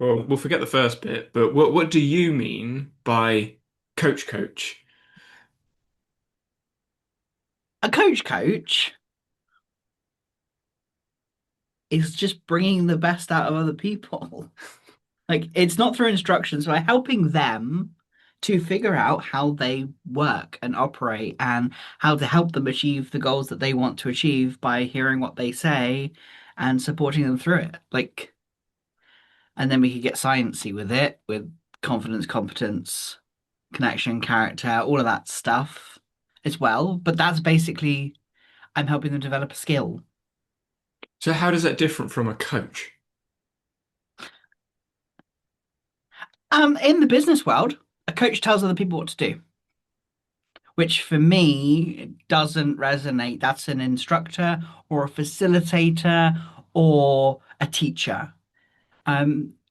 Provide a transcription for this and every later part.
Well, we'll forget the first bit, but what do you mean by coach? A coach is just bringing the best out of other people. Like it's not through instructions, by helping them to figure out how they work and operate and how to help them achieve the goals that they want to achieve by hearing what they say and supporting them through it. Like, and then we could get sciencey with it, with confidence, competence, connection, character, all of that stuff as well. But that's basically I'm helping them develop a skill. So how does that different from a coach? In the business world, a coach tells other people what to do, which for me doesn't resonate. That's an instructor or a facilitator or a teacher.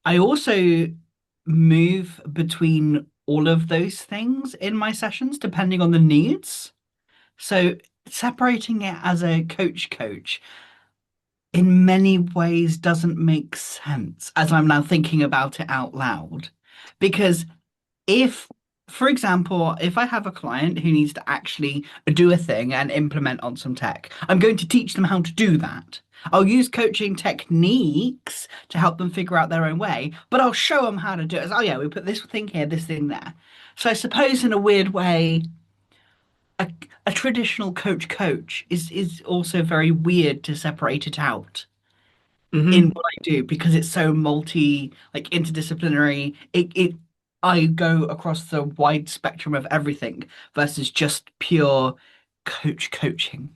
I also move between all of those things in my sessions depending on the needs. So separating it as a coach in many ways doesn't make sense as I'm now thinking about it out loud. Because if, for example, if I have a client who needs to actually do a thing and implement on some tech, I'm going to teach them how to do that. I'll use coaching techniques to help them figure out their own way, but I'll show them how to do it. Oh, yeah, we put this thing here, this thing there. So I suppose in a weird way, a, a traditional coach is also very weird to separate it out in Hmm. what I do because it's so like interdisciplinary. It I go across the wide spectrum of everything versus just pure coaching.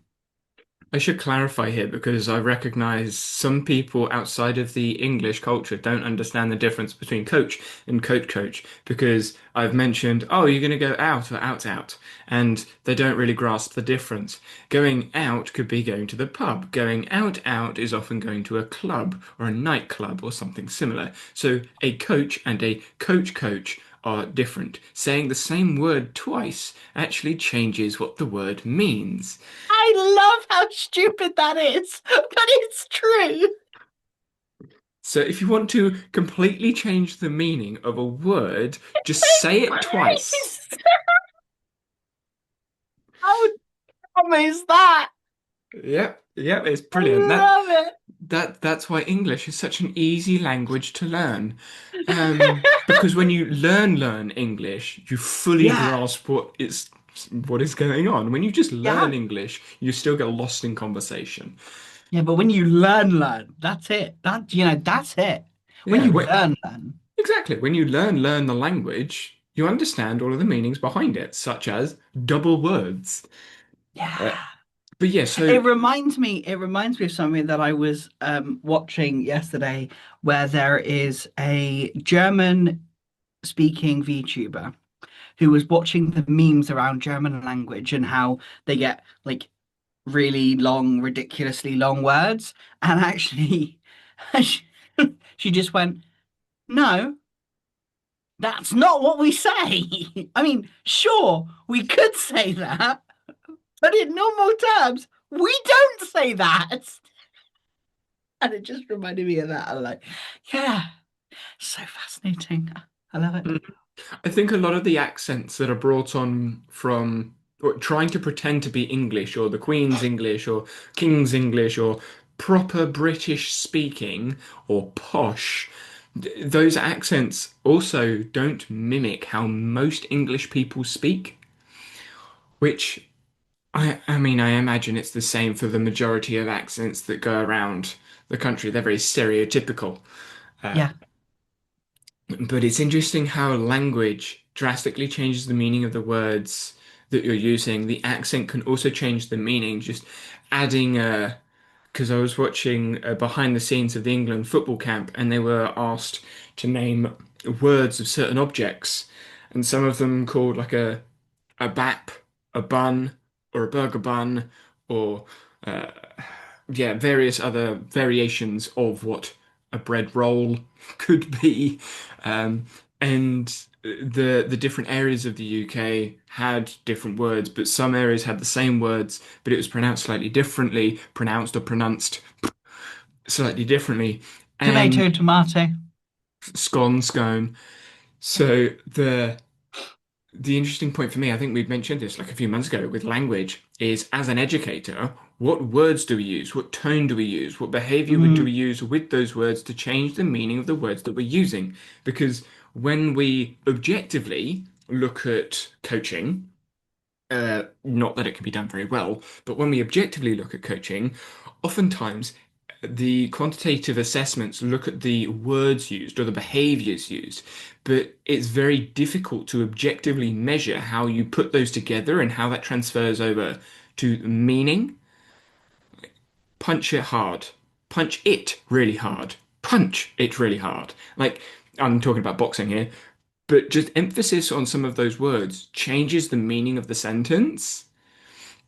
I should clarify here because I recognize some people outside of the English culture don't understand the difference between coach and coach because I've mentioned, oh, you're going to go out or out, and they don't really grasp the difference. Going out could be going to the pub. Going out is often going to a club or a nightclub or something similar. So a coach and a coach are different. Saying the same word twice actually changes what the word means. I love how stupid that is, but it's true. So if you want to completely change the meaning of a word, just say it twice. Christ, how dumb is that? Yep, it's I brilliant. love That's why English is such an easy language to learn. it. Because when you learn English, you fully Yeah, grasp what is going on. When you just yeah, learn English, you still get lost in conversation. yeah. But when you learn, that's it. That's it. When Yeah, you learn. exactly. When you learn the language, you understand all of the meanings behind it, such as double words. Uh, Yeah. but yeah, It so reminds me, it reminds me of something that I was watching yesterday, where there is a German speaking VTuber who was watching the memes around German language and how they get like really long, ridiculously long words. And actually, she, she just went, no, that's not what we say. I mean, sure, we could say that, but in normal terms, we don't say that. And it just reminded me of that. I'm like, yeah, so fascinating. I love it. mm, I think a lot of the accents that are brought on from or trying to pretend to be English or the Queen's English or King's English or proper British speaking or posh, those accents also don't mimic how most English people speak, which I mean, I imagine it's the same for the majority of accents that go around the country. They're very stereotypical. Uh, Yeah. but it's interesting how language drastically changes the meaning of the words that you're using. The accent can also change the meaning, just adding because I was watching behind the scenes of the England football camp and they were asked to name words of certain objects, and some of them called like a bap, a bun, or a burger bun, or uh, yeah, various other variations of what a bread roll could be. Um, and the different areas of the UK had different words, but some areas had the same words, but it was pronounced slightly differently, pronounced or pronounced slightly differently. And Tomato, tomato. scone. So the interesting point for me, I think we'd mentioned this like a few months ago with language, is as an educator, what words do we use? What tone do we use? What behavior do we Mm, use with those words to change the meaning of the words that we're using? Because when we objectively look at coaching, not that it can be done very well, but when we objectively look at coaching, oftentimes the quantitative assessments look at the words used or the behaviors used, but it's very difficult to objectively measure how you put those together and how that transfers over to meaning. Punch it hard, punch it really hard, punch it really hard. Like, I'm talking about boxing here, but just emphasis on some of those words changes the meaning of the sentence.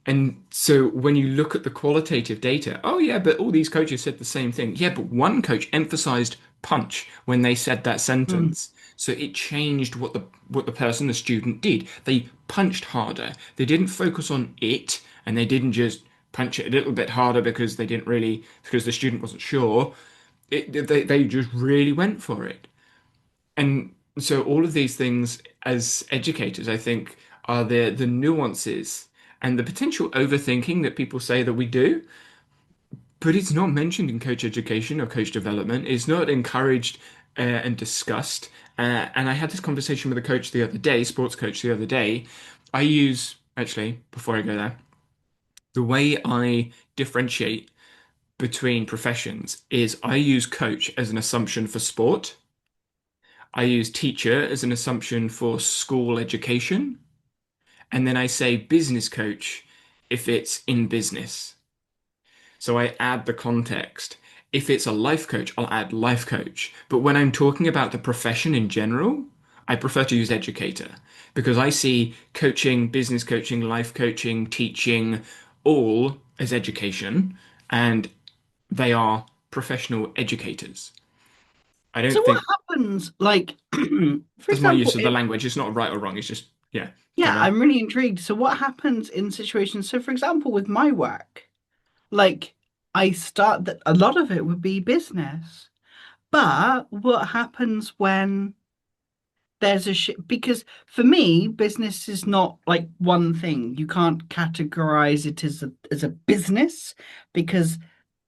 And so when you look at the qualitative data, oh yeah, but all these coaches said the same thing. Yeah, but one coach emphasized punch when they said that mm, sentence. So it changed what the person, the student did. They punched harder. They didn't focus on it, and they didn't just punch it a little bit harder because they didn't really because the student wasn't sure. They just really went for it. And so all of these things as educators, I think, are the nuances and the potential overthinking that people say that we do, but it's not mentioned in coach education or coach development. It's not encouraged and discussed. And I had this conversation with a coach the other day, sports coach the other day. I use, actually, before I go there, the way I differentiate between professions is I use coach as an assumption for sport. I use teacher as an assumption for school education, and then I say business coach if it's in business. So I add the context. If it's a life coach, I'll add life coach. But when I'm talking about the profession in general, I prefer to use educator because I see coaching, business coaching, life coaching, teaching all as education, and they are professional educators. I so don't what think happens, like, for that's my example, use of the language. It's not right or wrong. It's just, yeah, yeah, carry on. I'm really intrigued. So what happens in situations? So for example, with my work, like I start that a lot of it would be business. But what happens when there's a because for me, business is not like one thing. You can't categorize it as a business because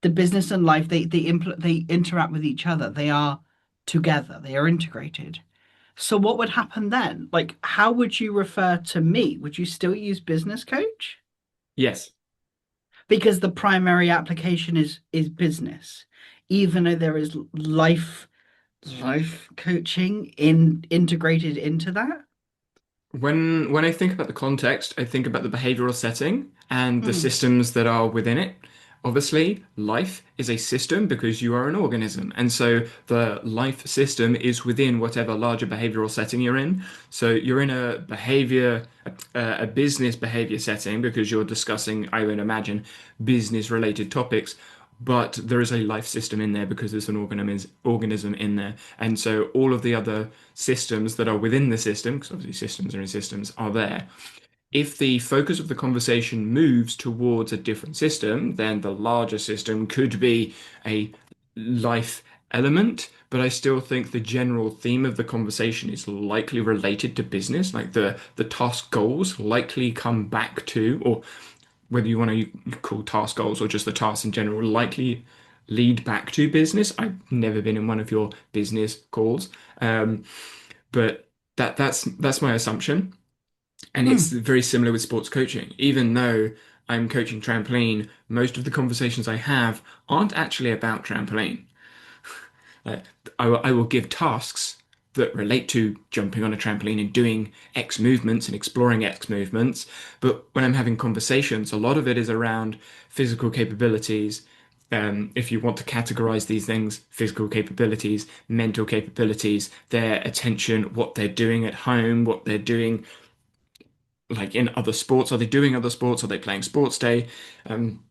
the business and life they interact with each other. They are together. They are integrated. So what would happen then? Like, how would you refer to me? Would you still use business coach? Yes. Because the primary application is business, even though there is life coaching integrated into that. When I think about the context, I think about the behavioral setting and the Mm, systems that are within it. Obviously, life is a system because you are an organism. And so the life system is within whatever larger behavioral setting you're in. So you're in a business behavior setting because you're discussing, I would imagine, business related topics. But there is a life system in there because there's an organism in there. And so all of the other systems that are within the system, because obviously systems are in systems, are there. If the focus of the conversation moves towards a different system, then the larger system could be a life element. But I still think the general theme of the conversation is likely related to business, like the task goals likely come back to, or whether you want to call task goals or just the tasks in general, likely lead back to business. I've never been in one of your business calls, but that's my assumption. And it's mm. very similar with sports coaching. Even though I'm coaching trampoline, most of the conversations I have aren't actually about trampoline. Uh, I will give tasks that relate to jumping on a trampoline and doing X movements and exploring X movements. But when I'm having conversations, a lot of it is around physical capabilities. If you want to categorize these things, physical capabilities, mental capabilities, their attention, what they're doing at home, what they're doing like in other sports. Are they doing other sports? Are they playing sports day? Um,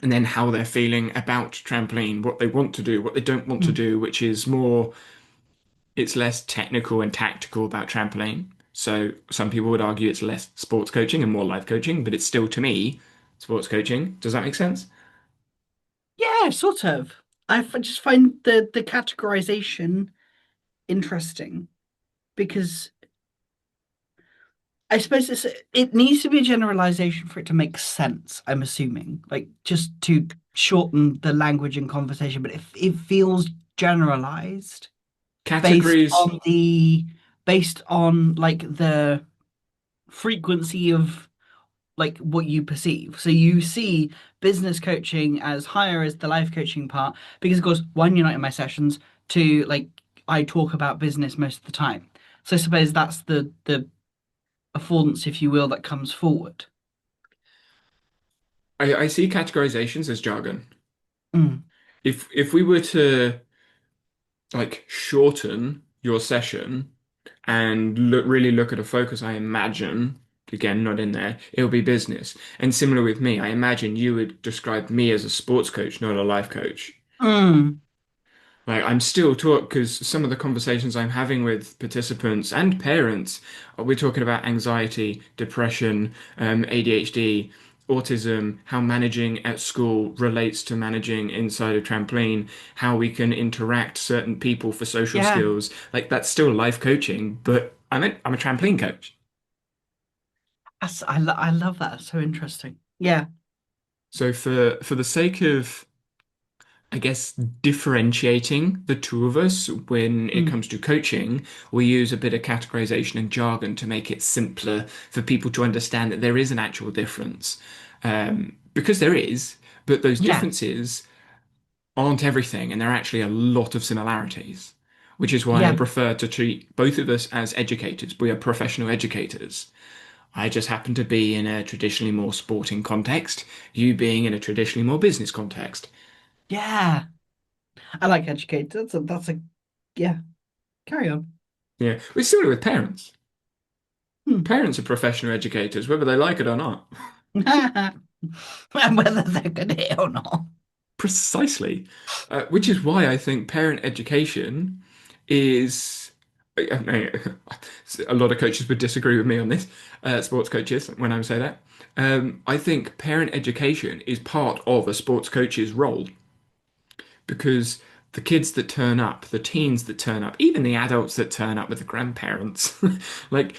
and then how they're feeling about trampoline, what they want to do, what they don't want to Mm. do, which is more, it's less technical and tactical about trampoline. So some people would argue it's less sports coaching and more life coaching, but it's still to me sports coaching. Does that make sense? Yeah, sort of. Just find the categorization. interesting because I suppose it needs to be a generalization for it to make sense, I'm assuming. Like just to shorten the language and conversation, but it feels generalized based Categories. on the based on like the frequency of like what you perceive. So you see business coaching as higher as the life coaching part because of course one, you're not in my sessions, two, like I talk about business most of the time. So I suppose that's the affordance, if you will, that comes forward. I see categorizations as jargon. Mm. If we were to like shorten your session and really look at a focus, I imagine, again, not in there, it'll be business. And similar with me, I imagine you would describe me as a sports coach, not a life coach. Mm. Like I'm still taught because some of the conversations I'm having with participants and parents, we're talking about anxiety, depression, ADHD, autism, how managing at school relates to managing inside a trampoline, how we can interact certain people for social Yeah, skills. Like that's still life coaching, but I'm a trampoline coach. I love that. So interesting. Yeah. So for the sake of I guess differentiating the two of us when it Mm. comes to coaching, we use a bit of categorization and jargon to make it simpler for people to understand that there is an actual difference. Because there is, but those Yeah. differences aren't everything, and there are actually a lot of similarities, which is why I Yeah. prefer to treat both of us as educators. We are professional educators. I just happen to be in a traditionally more sporting context, you being in a traditionally more business context. Yeah. I like educate. That's a yeah. Carry on. Yeah, it's similar with parents. Hmm. Parents are professional educators, whether they like it or not. And whether they're good at it or not. Precisely. Which is why I think parent education is. A lot of coaches would disagree with me on this, sports coaches, when I say that. I think parent education is part of a sports coach's role because the kids that turn up, the teens that turn up, even the adults that turn up with the grandparents, like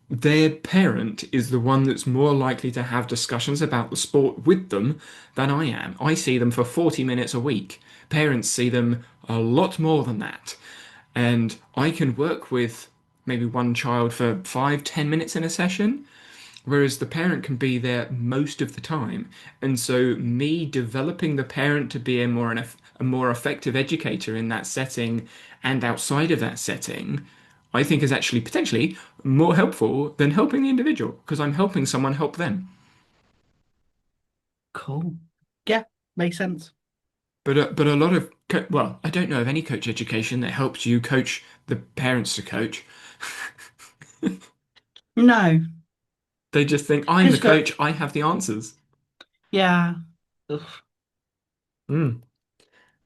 their parent is the one that's more likely to have discussions about the sport with them than I am. I see them for 40 minutes a week. Parents see them a lot more than that. And I can work with maybe one child for 5, 10 minutes in a session, whereas the parent can be there most of the time. And so, me developing the parent to be a more effective educator in that setting and outside of that setting, I think is actually potentially more helpful than helping the individual because I'm helping someone help them. Cool. Yeah, makes sense. But a lot of well, I don't know of any coach education that helps you coach the parents to coach. No, They just think I'm the because for coach, I have the answers. yeah. Ugh. Mm.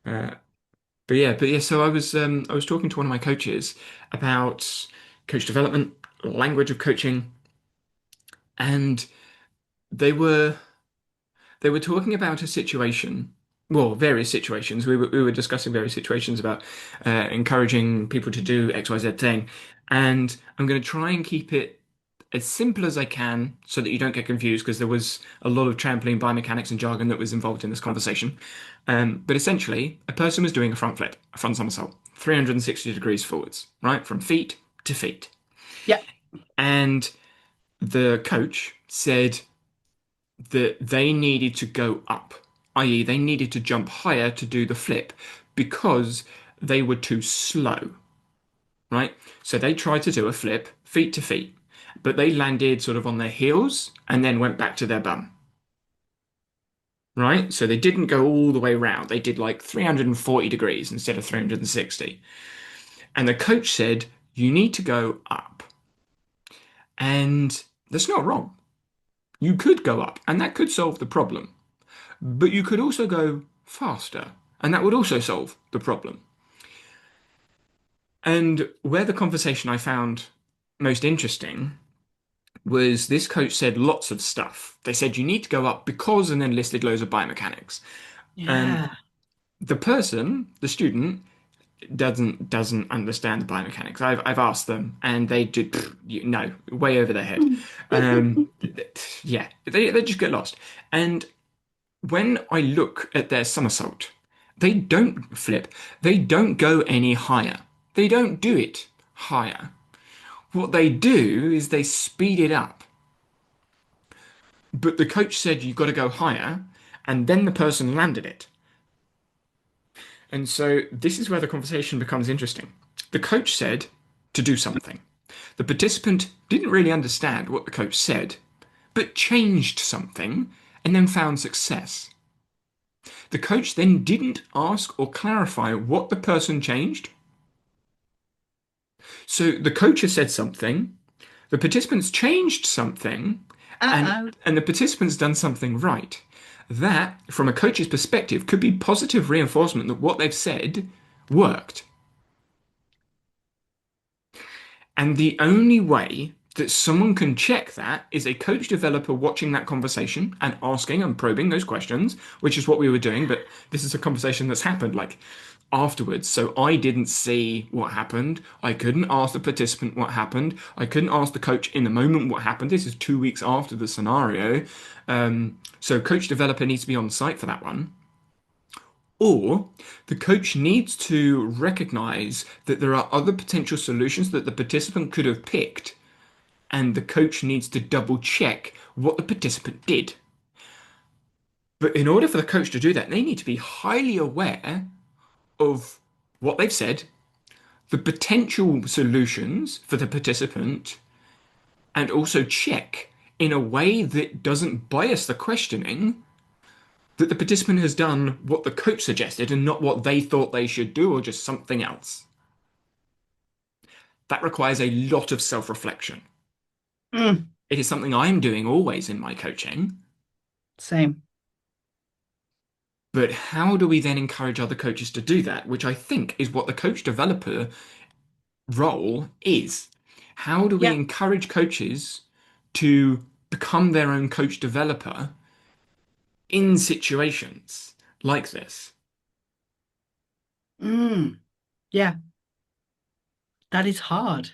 Uh, but yeah. So I was talking to one of my coaches about coach development, language of coaching, and they were they were talking about a situation, well, various situations. We were discussing various situations about encouraging people to do X, Y, Z thing, and I'm going to try and keep it as simple as I can so that you don't get confused because there was a lot of trampoline biomechanics and jargon that was involved in this conversation. But essentially, a person was doing a front flip, a front somersault, 360 degrees forwards, right, from feet to feet, Yeah. and the coach said that they needed to go up, i.e., they needed to jump higher to do the flip because they were too slow, right? So they tried to do a flip feet to feet, but they landed sort of on their heels and then went back to their bum, right? So they didn't go all the way around. They did like 340 degrees instead of 360. And the coach said, you need to go up. And that's not wrong. You could go up, and that could solve the problem. But you could also go faster, and that would also solve the problem. And where the conversation I found most interesting was this coach said lots of stuff. They said you need to go up because, and then listed loads of biomechanics. And Yeah. the person, the student, doesn't understand the biomechanics. I've asked them, and they do no, way over their head. Mm. Yeah, they just get lost. And when I look at their somersault, they don't flip. They don't go any higher. They don't do it higher. What they do is they speed it up. But the coach said you've got to go higher, and then the person landed it. And so this is where the conversation becomes interesting. The coach said to do something. The participant didn't really understand what the coach said, but changed something and then found success. The coach then didn't ask or clarify what the person changed. So the coach has said something, the participants changed something, and Uh-oh. and the participants done something right. That, from a coach's perspective, could be positive reinforcement that what they've said worked. And the only way that someone can check that is a coach developer watching that conversation and asking and probing those questions, which is what we were doing. But this is a conversation that's happened like afterwards. So I didn't see what happened. I couldn't ask the participant what happened. I couldn't ask the coach in the moment what happened. This is 2 weeks after the scenario. So coach developer needs to be on site for that one. Or the coach needs to recognize that there are other potential solutions that the participant could have picked, and the coach needs to double check what the participant did. But in order for the coach to do that, they need to be highly aware of what they've said, the potential solutions for the participant, and also check in a way that doesn't bias the questioning that the participant has done what the coach suggested and not what they thought they should do or just something else. That requires a lot of self reflection. Mm. It is something I'm doing always in my coaching. Same. But how do we then encourage other coaches to do that? Which I think is what the coach developer role is. How do we Yeah. encourage coaches to become their own coach developer in situations like this? Mm. Yeah. That is hard.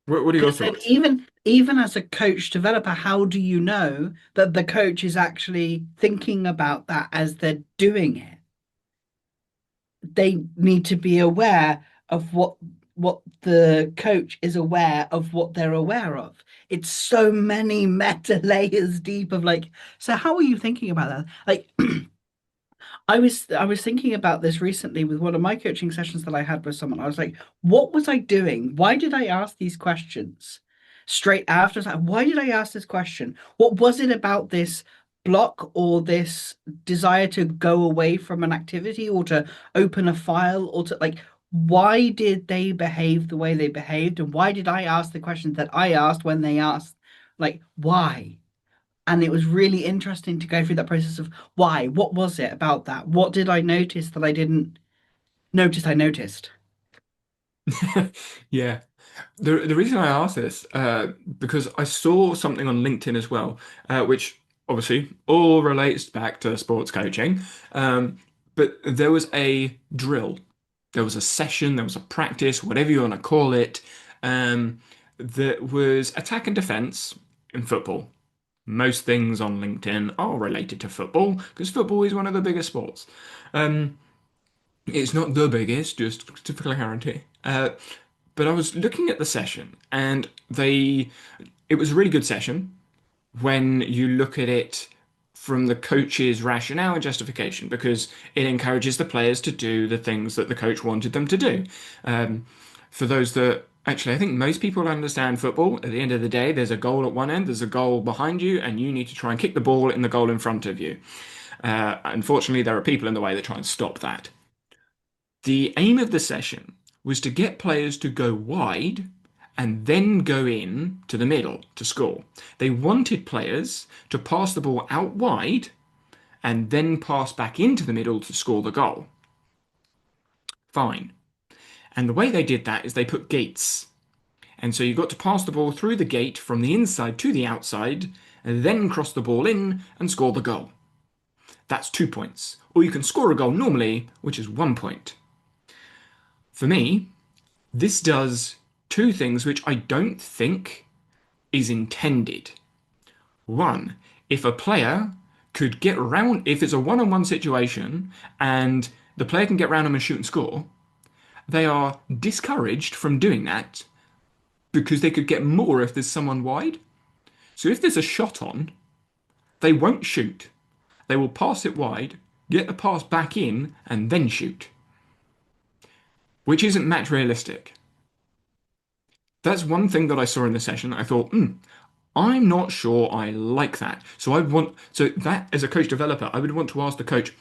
What are your Because then thoughts? even as a coach developer, how do you know that the coach is actually thinking about that as they're doing it? They need to be aware of what the coach is aware of what they're aware of. It's so many meta layers deep of like, so how are you thinking about that? Like I was thinking about this recently with one of my coaching sessions that I had with someone. I was like, what was I doing? Why did I ask these questions? Straight after, I was like, why did I ask this question? What was it about this block or this desire to go away from an activity or to open a file or to like, why did they behave the way they behaved? And why did I ask the questions that I asked when they asked? Like, why? And it was really interesting to go through that process of why, what was it about that? What did I notice that I didn't notice I noticed? Yeah. The reason I asked this, because I saw something on LinkedIn as well, which obviously all relates back to sports coaching. But there was a drill, there was a session, there was a practice, whatever you want to call it, that was attack and defense in football. Most things on LinkedIn are related to football because football is one of the biggest sports. Um, it's not the biggest, just to clarity. But I was looking at the session, and it was a really good session when you look at it from the coach's rationale and justification, because it encourages the players to do the things that the coach wanted them to do. Um, for those that actually, I think most people understand football. At the end of the day, there's a goal at one end, there's a goal behind you, and you need to try and kick the ball in the goal in front of you. Unfortunately, there are people in the way that try and stop that. The aim of the session was to get players to go wide and then go in to the middle to score. They wanted players to pass the ball out wide and then pass back into the middle to score the goal. Fine. And the way they did that is they put gates. And so you've got to pass the ball through the gate from the inside to the outside, and then cross the ball in and score the goal. That's 2 points. Or you can score a goal normally, which is 1 point. For me, this does two things which I don't think is intended. One, if a player could get around, if it's a one-on-one situation and the player can get around them and shoot and score, they are discouraged from doing that because they could get more if there's someone wide. So if there's a shot on, they won't shoot. They will pass it wide, get the pass back in, and then shoot, which isn't match realistic. That's one thing that I saw in the session. I thought, I'm not sure I like that. So that as a coach developer, I would want to ask the coach,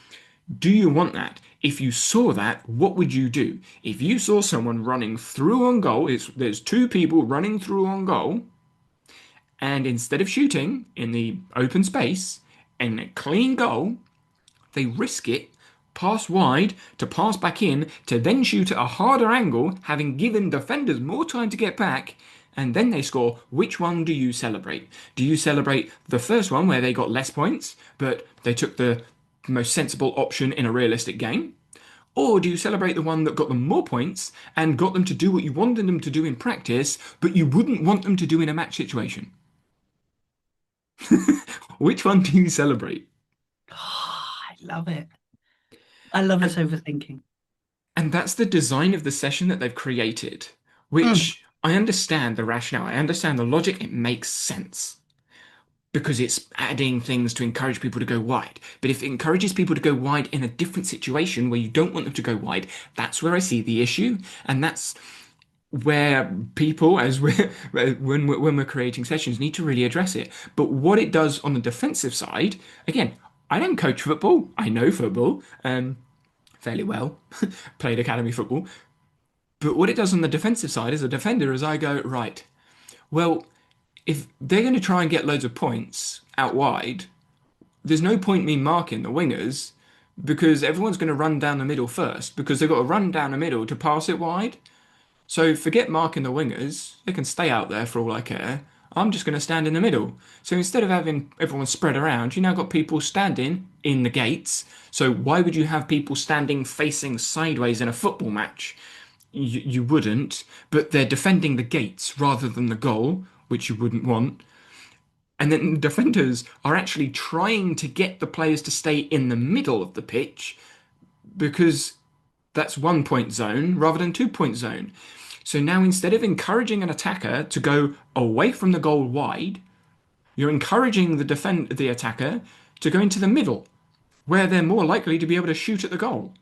do you want that? If you saw that, what would you do? If you saw someone running through on goal, there's two people running through on goal, and instead of shooting in the open space and a clean goal, they risk it, pass wide to pass back in to then shoot at a harder angle, having given defenders more time to get back, and then they score. Which one do you celebrate? Do you celebrate the first one where they got less points, but they took the most sensible option in a realistic game? Or do you celebrate the one that got them more points and got them to do what you wanted them to do in practice, but you wouldn't want them to do in a match situation? Which one do you celebrate? I love it. I love this And overthinking. And that's the design of the session that they've created, Mm. which I understand the rationale, I understand the logic, it makes sense because it's adding things to encourage people to go wide. But if it encourages people to go wide in a different situation where you don't want them to go wide, that's where I see the issue. And that's where people, as we're when we're creating sessions, need to really address it. But what it does on the defensive side, again, I don't coach football. I know football fairly well, played academy football. But what it does on the defensive side as a defender is I go, right, well, if they're going to try and get loads of points out wide, there's no point me marking the wingers because everyone's going to run down the middle first because they've got to run down the middle to pass it wide. So forget marking the wingers. They can stay out there for all I care. I'm just going to stand in the middle. So instead of having everyone spread around, you now got people standing in the gates. So why would you have people standing facing sideways in a football match? You wouldn't, but they're defending the gates rather than the goal, which you wouldn't want. And then the defenders are actually trying to get the players to stay in the middle of the pitch because that's 1 point zone rather than 2 point zone. So now instead of encouraging an attacker to go away from the goal wide, you're encouraging the attacker to go into the middle, where they're more likely to be able to shoot at the goal.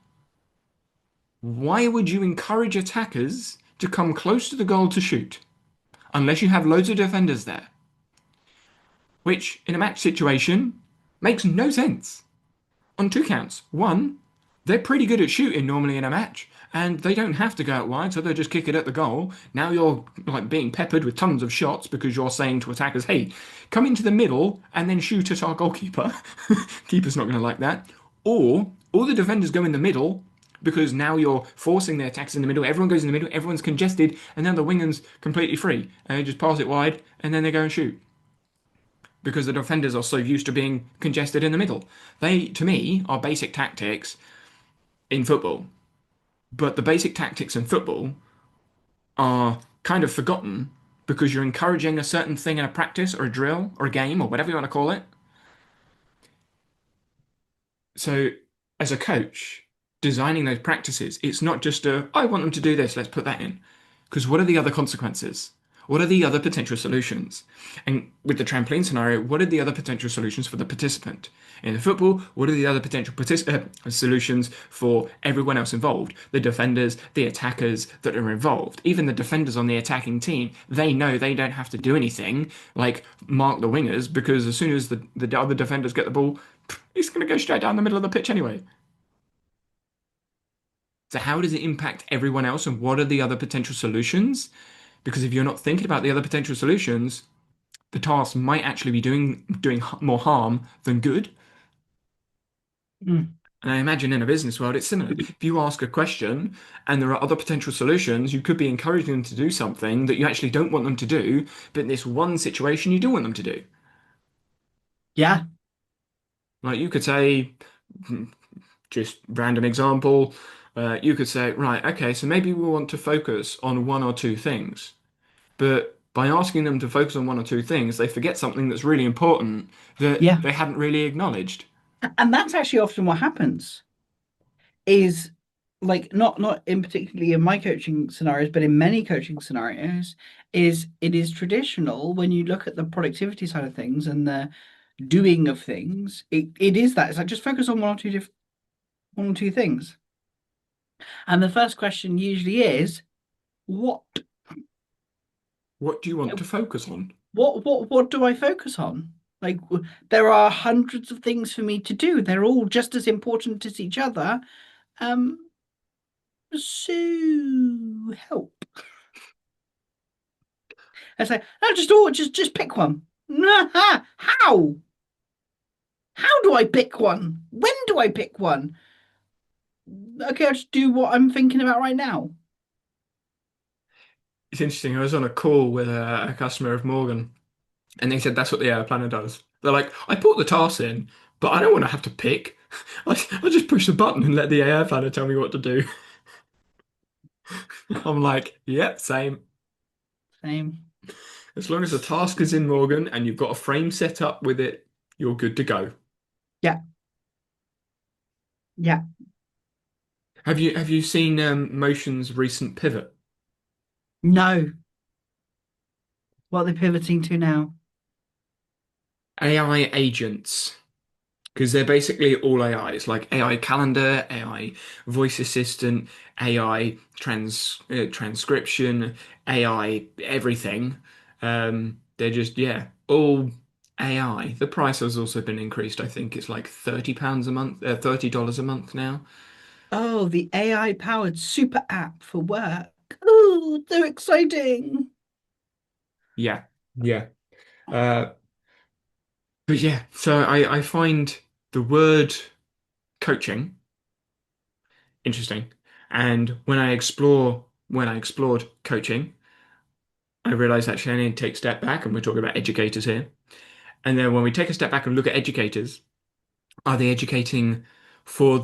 Why would you encourage attackers to come close to the goal to shoot? Unless you have loads of defenders there. Which, in a match situation, makes no sense. On two counts. One, they're pretty good at shooting normally in a match, and they don't have to go out wide, so they'll just kick it at the goal. Now you're like being peppered with tons of shots because you're saying to attackers, hey, come into the middle and then shoot at our goalkeeper. Keeper's not going to like that. Or all the defenders go in the middle because now you're forcing the attacks in the middle. Everyone goes in the middle, everyone's congested, and now the winger's completely free. And they just pass it wide, and then they go and shoot because the defenders are so used to being congested in the middle. They, to me, are basic tactics in football. But the basic tactics in football are kind of forgotten because you're encouraging a certain thing in a practice or a drill or a game or whatever you want to call it. So, as a coach, designing those practices, it's not just I want them to do this, let's put that in. Because what are the other consequences? What are the other potential solutions? And with the trampoline scenario, what are the other potential solutions for the participant? In the football, what are the other potential solutions for everyone else involved? The defenders, the attackers that are involved. Even the defenders on the attacking team, they know they don't have to do anything like mark the wingers because as soon as the other defenders get the ball, it's going to go straight down the middle of the pitch anyway. So, how does it impact everyone else and what are the other potential solutions? Because if you're not thinking about the other potential solutions, the task might actually be doing more harm than good. Mm. And I imagine in a business world, it's similar. If you ask a question and there are other potential solutions, you could be encouraging them to do something that you actually don't want them to do, but in this one situation, you do want them to do. Yeah. Like you could say, just random example. You could say, right, okay, so maybe we want to focus on one or two things. But by asking them to focus on one or two things, they forget something that's really important that Yeah. they hadn't really acknowledged. And that's actually often what happens is like not in particularly in my coaching scenarios, but in many coaching scenarios, is it is traditional when you look at the productivity side of things and the doing of things, it is that. It's like just focus on one or two things. And the first question usually is, what What do you want to focus on? what do I focus on? Like there are hundreds of things for me to do. They're all just as important as each other. Um, so help. I say, no, just pick one. How? How do I pick one? When do I pick one? Okay, I'll just do what I'm thinking about right now. It's interesting. I was on a call with a customer of Morgan, and they said that's what the AI planner does. They're like, I put the tasks in, but I don't want to have to pick. I just push the button and let the AI planner tell me what to do. I'm like, yep, same. Same. As long as the task is in Morgan and you've got a frame set up with it, you're good to go. Yeah, yeah. Have you seen Motion's recent pivot? No. What are they pivoting to now? AI agents. Because they're basically all AI. It's like AI calendar, AI voice assistant, AI transcription, AI everything. They're just, yeah, all AI. The price has also been increased. I think it's like £30 a month, $30 a month now. Oh, the AI powered super app for work. Oh, so exciting. Yeah, yeah. Uh, but yeah, so I find the word coaching interesting. And when I explored coaching, I realized actually I need to take a step back, and we're talking about educators here. And then when we take a step back and look at educators, are they educating for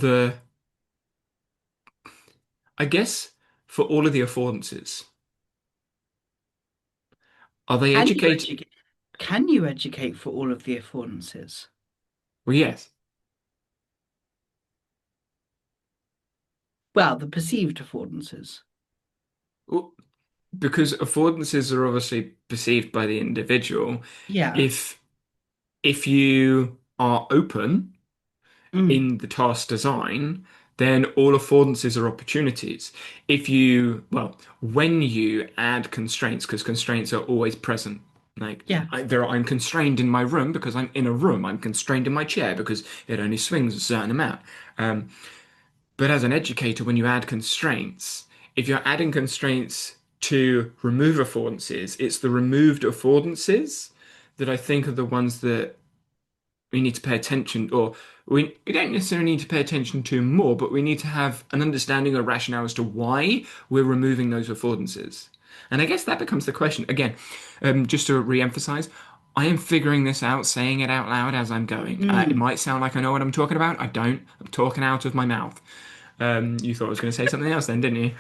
I guess, for all of the affordances? Are they Can you educate? educate? Can you educate for all of the affordances? Well, yes. Well, the perceived affordances. Well, because affordances are obviously perceived by the individual. Yeah. If if you are open Mm. in the task design, then all affordances are opportunities. When you add constraints, because constraints are always present. Like Yeah. I'm constrained in my room because I'm in a room. I'm constrained in my chair because it only swings a certain amount. Um, but as an educator, when you add constraints, if you're adding constraints to remove affordances, it's the removed affordances that I think are the ones that we need to pay attention, or we don't necessarily need to pay attention to more, but we need to have an understanding or rationale as to why we're removing those affordances. And I guess that becomes the question. Again, just to re-emphasize, I am figuring this out, saying it out loud as I'm going. It Mm. might sound like I know what I'm talking about. I don't. I'm talking out of my mouth. You thought I was going to say something else then, didn't you?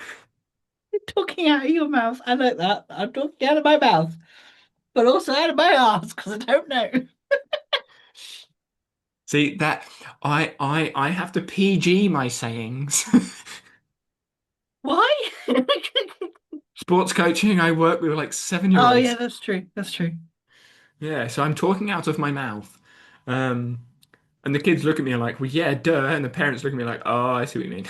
You're talking out of your mouth. I like that. I'm talking out of my mouth, but also out of my ass because I don't know. See that I have to PG my sayings. Why? Sports coaching, I work with like 7 year Oh yeah, olds. that's true. That's true. Yeah, so I'm talking out of my mouth. Um, and the kids look at me like, well, yeah, duh. And the parents look at me like, oh, I see what you mean.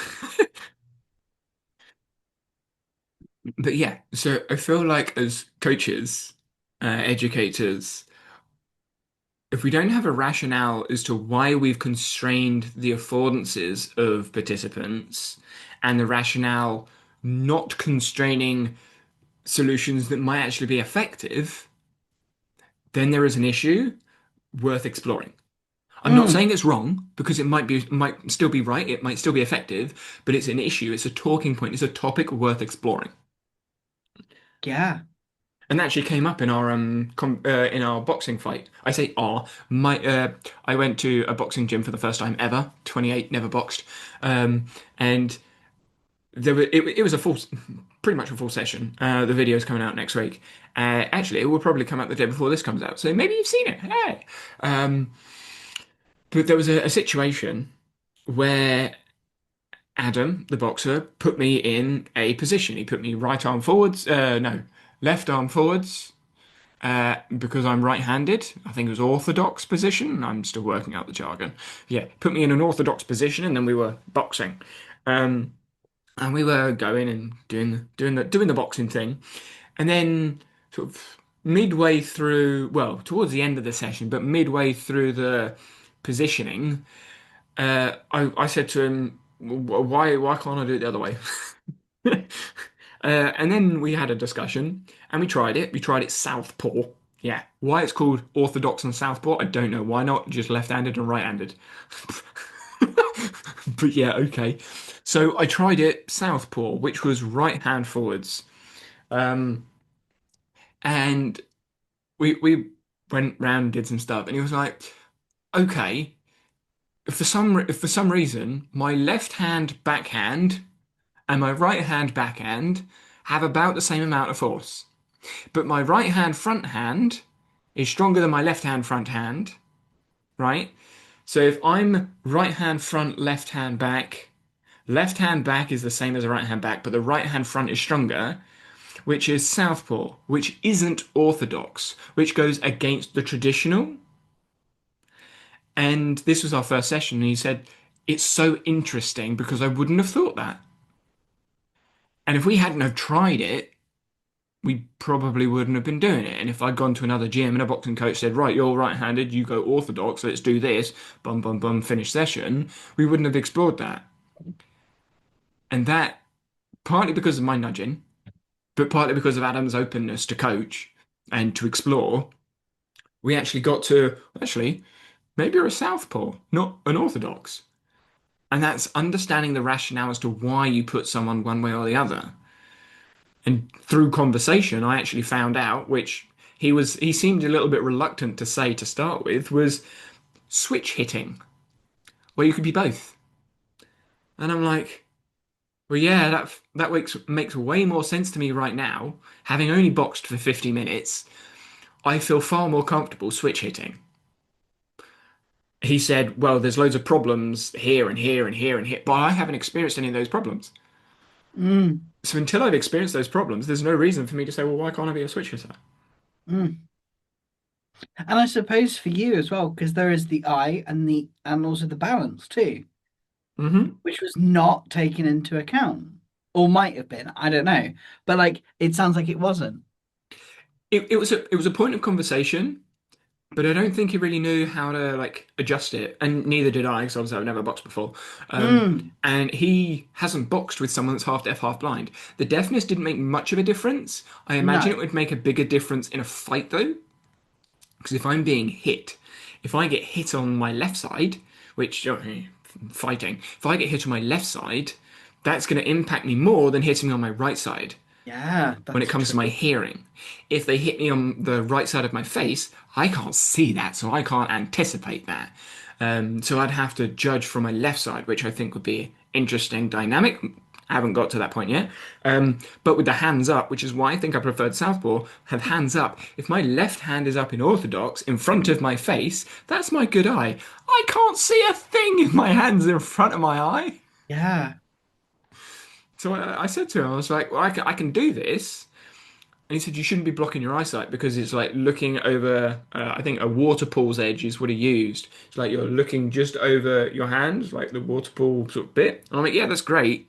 But yeah, so I feel like as coaches, educators, if we don't have a rationale as to why we've constrained the affordances of participants and the rationale not constraining solutions that might actually be effective, then there is an issue worth exploring. I'm not Mm. saying it's wrong because might still be right, it might still be effective, but it's an issue, it's a talking point, it's a topic worth exploring. Yeah. And that actually came up in our in our boxing fight. I say my I went to a boxing gym for the first time ever, 28, never boxed. And it was a full, pretty much a full session. The video's coming out next week. Actually, it will probably come out the day before this comes out, so maybe you've seen it. Hey, um, but there was a situation where Adam, the boxer, put me in a position. He put me right arm forwards, no, left arm forwards, because I'm right-handed. I think it was orthodox position. I'm still working out the jargon. Yeah, put me in an orthodox position, and then we were boxing. Um, and we were going and doing the boxing thing, and then sort of midway through, well, towards the end of the session, but midway through the positioning, I said to him, Why can't I do it the other way?" And then we had a discussion, and we tried it. We tried it southpaw. Yeah, why it's called orthodox and southpaw, I don't know. Why not just left-handed and right-handed? But yeah, okay. So I tried it southpaw, which was right hand forwards. Um, and we went round, did some stuff, and he was like, "Okay, if for some reason my left hand backhand and my right hand backhand have about the same amount of force, but my right hand front hand is stronger than my left hand front hand, right? So if I'm right hand front, left hand back is the same as a right hand back, but the right hand front is stronger, which is southpaw, which isn't orthodox, which goes against the traditional." And this was our first session, and he said, "It's so interesting because I wouldn't have thought that. And if we hadn't have tried it, we probably wouldn't have been doing it. And if I'd gone to another gym and a boxing coach said, right, you're right-handed, you go orthodox, let's do this, bum, bum, bum, finish session, we wouldn't have explored that." And that, partly because of my nudging, but partly because of Adam's openness to coach and to explore, we actually got to, actually, maybe you're a southpaw, not an orthodox. And that's understanding the rationale as to why you put someone one way or the other. And through conversation, I actually found out, which he seemed a little bit reluctant to say to start with, was switch hitting, where you could be both. And I'm like, well, yeah, that makes way more sense to me right now. Having only boxed for 50 minutes, I feel far more comfortable switch hitting. He said, well, there's loads of problems here and here and here and here, but I haven't experienced any of those problems. Mm, So until I've experienced those problems, there's no reason for me to say, well, why can't I be a switch hitter? mm. And I suppose for you as well, because there is the eye and also the balance too, Hmm. which was not taken into account. Or might have been, I don't know. But like it sounds like it wasn't. It was a point of conversation, but I don't think he really knew how to like adjust it, and neither did I, because obviously I've never boxed before. Mm, And he hasn't boxed with someone that's half deaf, half blind. The deafness didn't make much of a difference. I imagine no. it would make a bigger difference in a fight though, because if I get hit on my left side, which fighting, if I get hit on my left side, that's going to impact me more than hitting me on my right side Yeah, when it that's comes to my true. hearing. If they hit me on the right side of my face, I can't see that, so I can't anticipate that. So I'd have to judge from my left side, which I think would be interesting dynamic. I haven't got to that point yet. But with the hands up, which is why I think I preferred Southpaw, have hands up. If my left hand is up in orthodox in front of my face, that's my good eye. I can't see a thing if my hand's in front of my eye. Yeah. So I said to him, I was like, well, I can do this. And he said you shouldn't be blocking your eyesight because it's like looking over. I think a water pool's edge is what he used. It's like you're looking just over your hand, like the water pool sort of bit. And I'm like, yeah, that's great.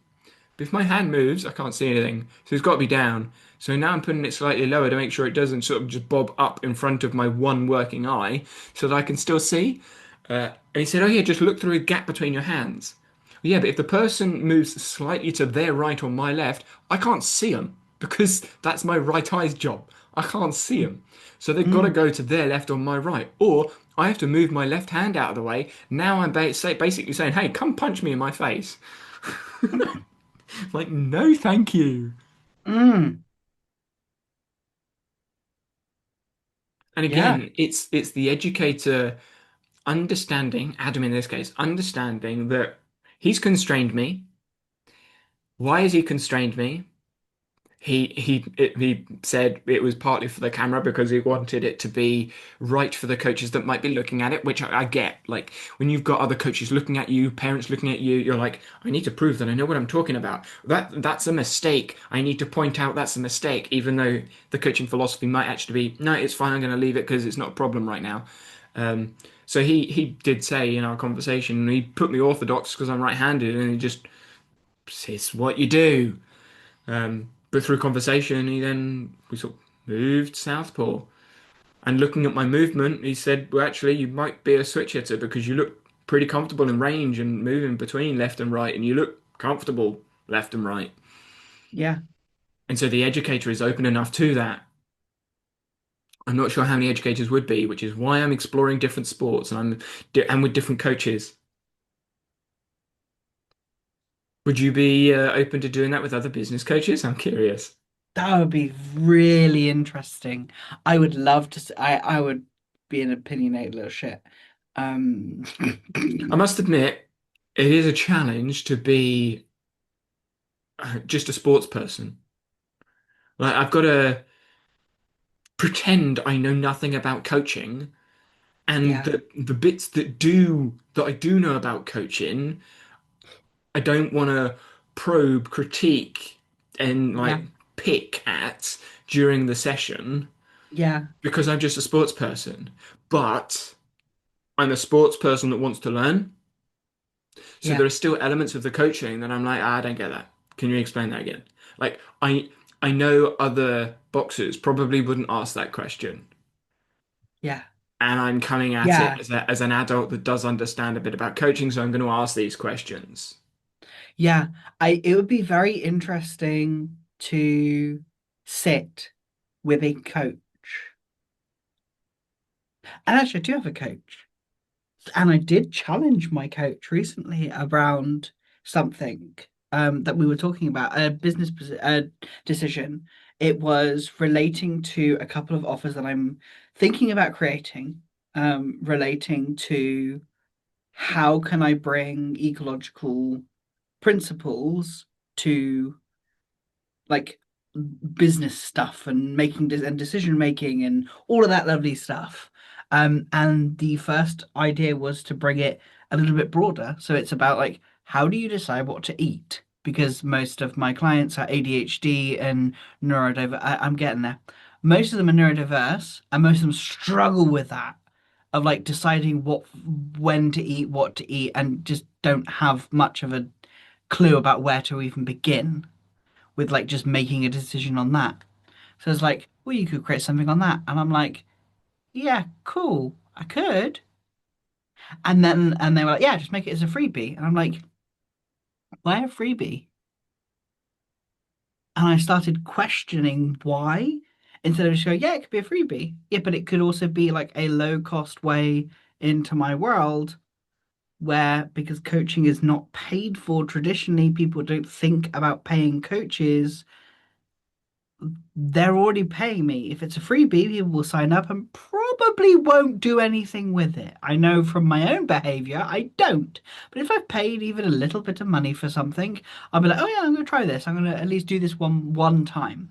But if my hand moves, I can't see anything. So it's got to be down. So now I'm putting it slightly lower to make sure it doesn't sort of just bob up in front of my one working eye, so that I can still see. And he said, oh yeah, just look through a gap between your hands. Yeah, but if the person moves slightly to their right or my left, I can't see them because that's my right eye's job. I can't see them. So they've got to Mm. go to their left or my right. Or I have to move my left hand out of the way. Now I'm basically saying, hey, come punch me in my face. Like, no, thank you. Mm. And Yeah. again, it's the educator understanding, Adam in this case, understanding that he's constrained me. Why has he constrained me? He said it was partly for the camera because he wanted it to be right for the coaches that might be looking at it, which I get. Like when you've got other coaches looking at you, parents looking at you, you're like, I need to prove that I know what I'm talking about. That's a mistake. I need to point out that's a mistake, even though the coaching philosophy might actually be, no, it's fine. I'm going to leave it because it's not a problem right now. So he did say in our conversation, he put me orthodox because I'm right-handed, and he just it's what you do. But through conversation, we sort of moved southpaw. And looking at my movement, he said, "Well, actually, you might be a switch hitter because you look pretty comfortable in range and moving between left and right, and you look comfortable left and right." Yeah. And so the educator is open enough to that. I'm not sure how many educators would be, which is why I'm exploring different sports and and with different coaches. Would you be open to doing that with other business coaches? I'm curious. That would be really interesting. I would love to I would be an opinionated little shit. Um I must admit, it is a challenge to be just a sports person. Like I've got to pretend I know nothing about coaching, and yeah, the bits that I do know about coaching, I don't want to probe, critique, and yeah, like pick at during the session yeah, because I'm just a sports person. But I'm a sports person that wants to learn. So yeah, there are still elements of the coaching that I'm like, I don't get that. Can you explain that again? Like I know other boxers probably wouldn't ask that question. yeah, And I'm coming at it yeah, as an adult that does understand a bit about coaching, so I'm going to ask these questions. yeah. It would be very interesting to sit with a coach. And actually I do have a coach. And I did challenge my coach recently around something that we were talking about, a decision. It was relating to a couple of offers that I'm thinking about creating, relating to how can I bring ecological principles to like business stuff and and decision making and all of that lovely stuff. And the first idea was to bring it a little bit broader. So it's about like, how do you decide what to eat? Because most of my clients are ADHD and neurodiverse. I'm getting there. Most of them are neurodiverse, and most of them struggle with that of like deciding when to eat, what to eat, and just don't have much of a clue about where to even begin with like just making a decision on that. So it's like, well, you could create something on that. And I'm like, yeah, cool, I could. And they were like, yeah, just make it as a freebie. And I'm like, why a freebie? And I started questioning why instead of just going, yeah, it could be a freebie. Yeah, but it could also be like a low cost way into my world where because coaching is not paid for traditionally, people don't think about paying coaches. They're already paying me. If it's a freebie, people will sign up and probably won't do anything with it. I know from my own behavior, I don't. But if I've paid even a little bit of money for something, I'll be like, oh yeah, I'm going to try this. I'm going to at least do this one time,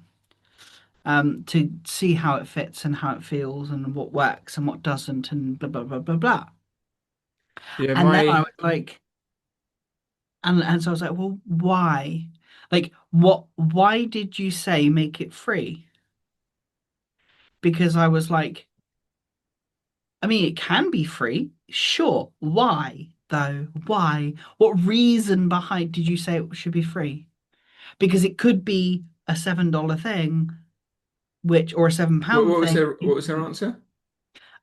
to see how it fits and how it feels and what works and what doesn't and blah blah blah blah blah. Yeah, And then I my was like, and so I was like, well, why? Like, what? Why did you say make it free? Because I was like, I mean, it can be free, sure. Why, though? Why? What reason behind did you say it should be free? Because it could be a $7 thing, which or a £7 thing. what was their answer?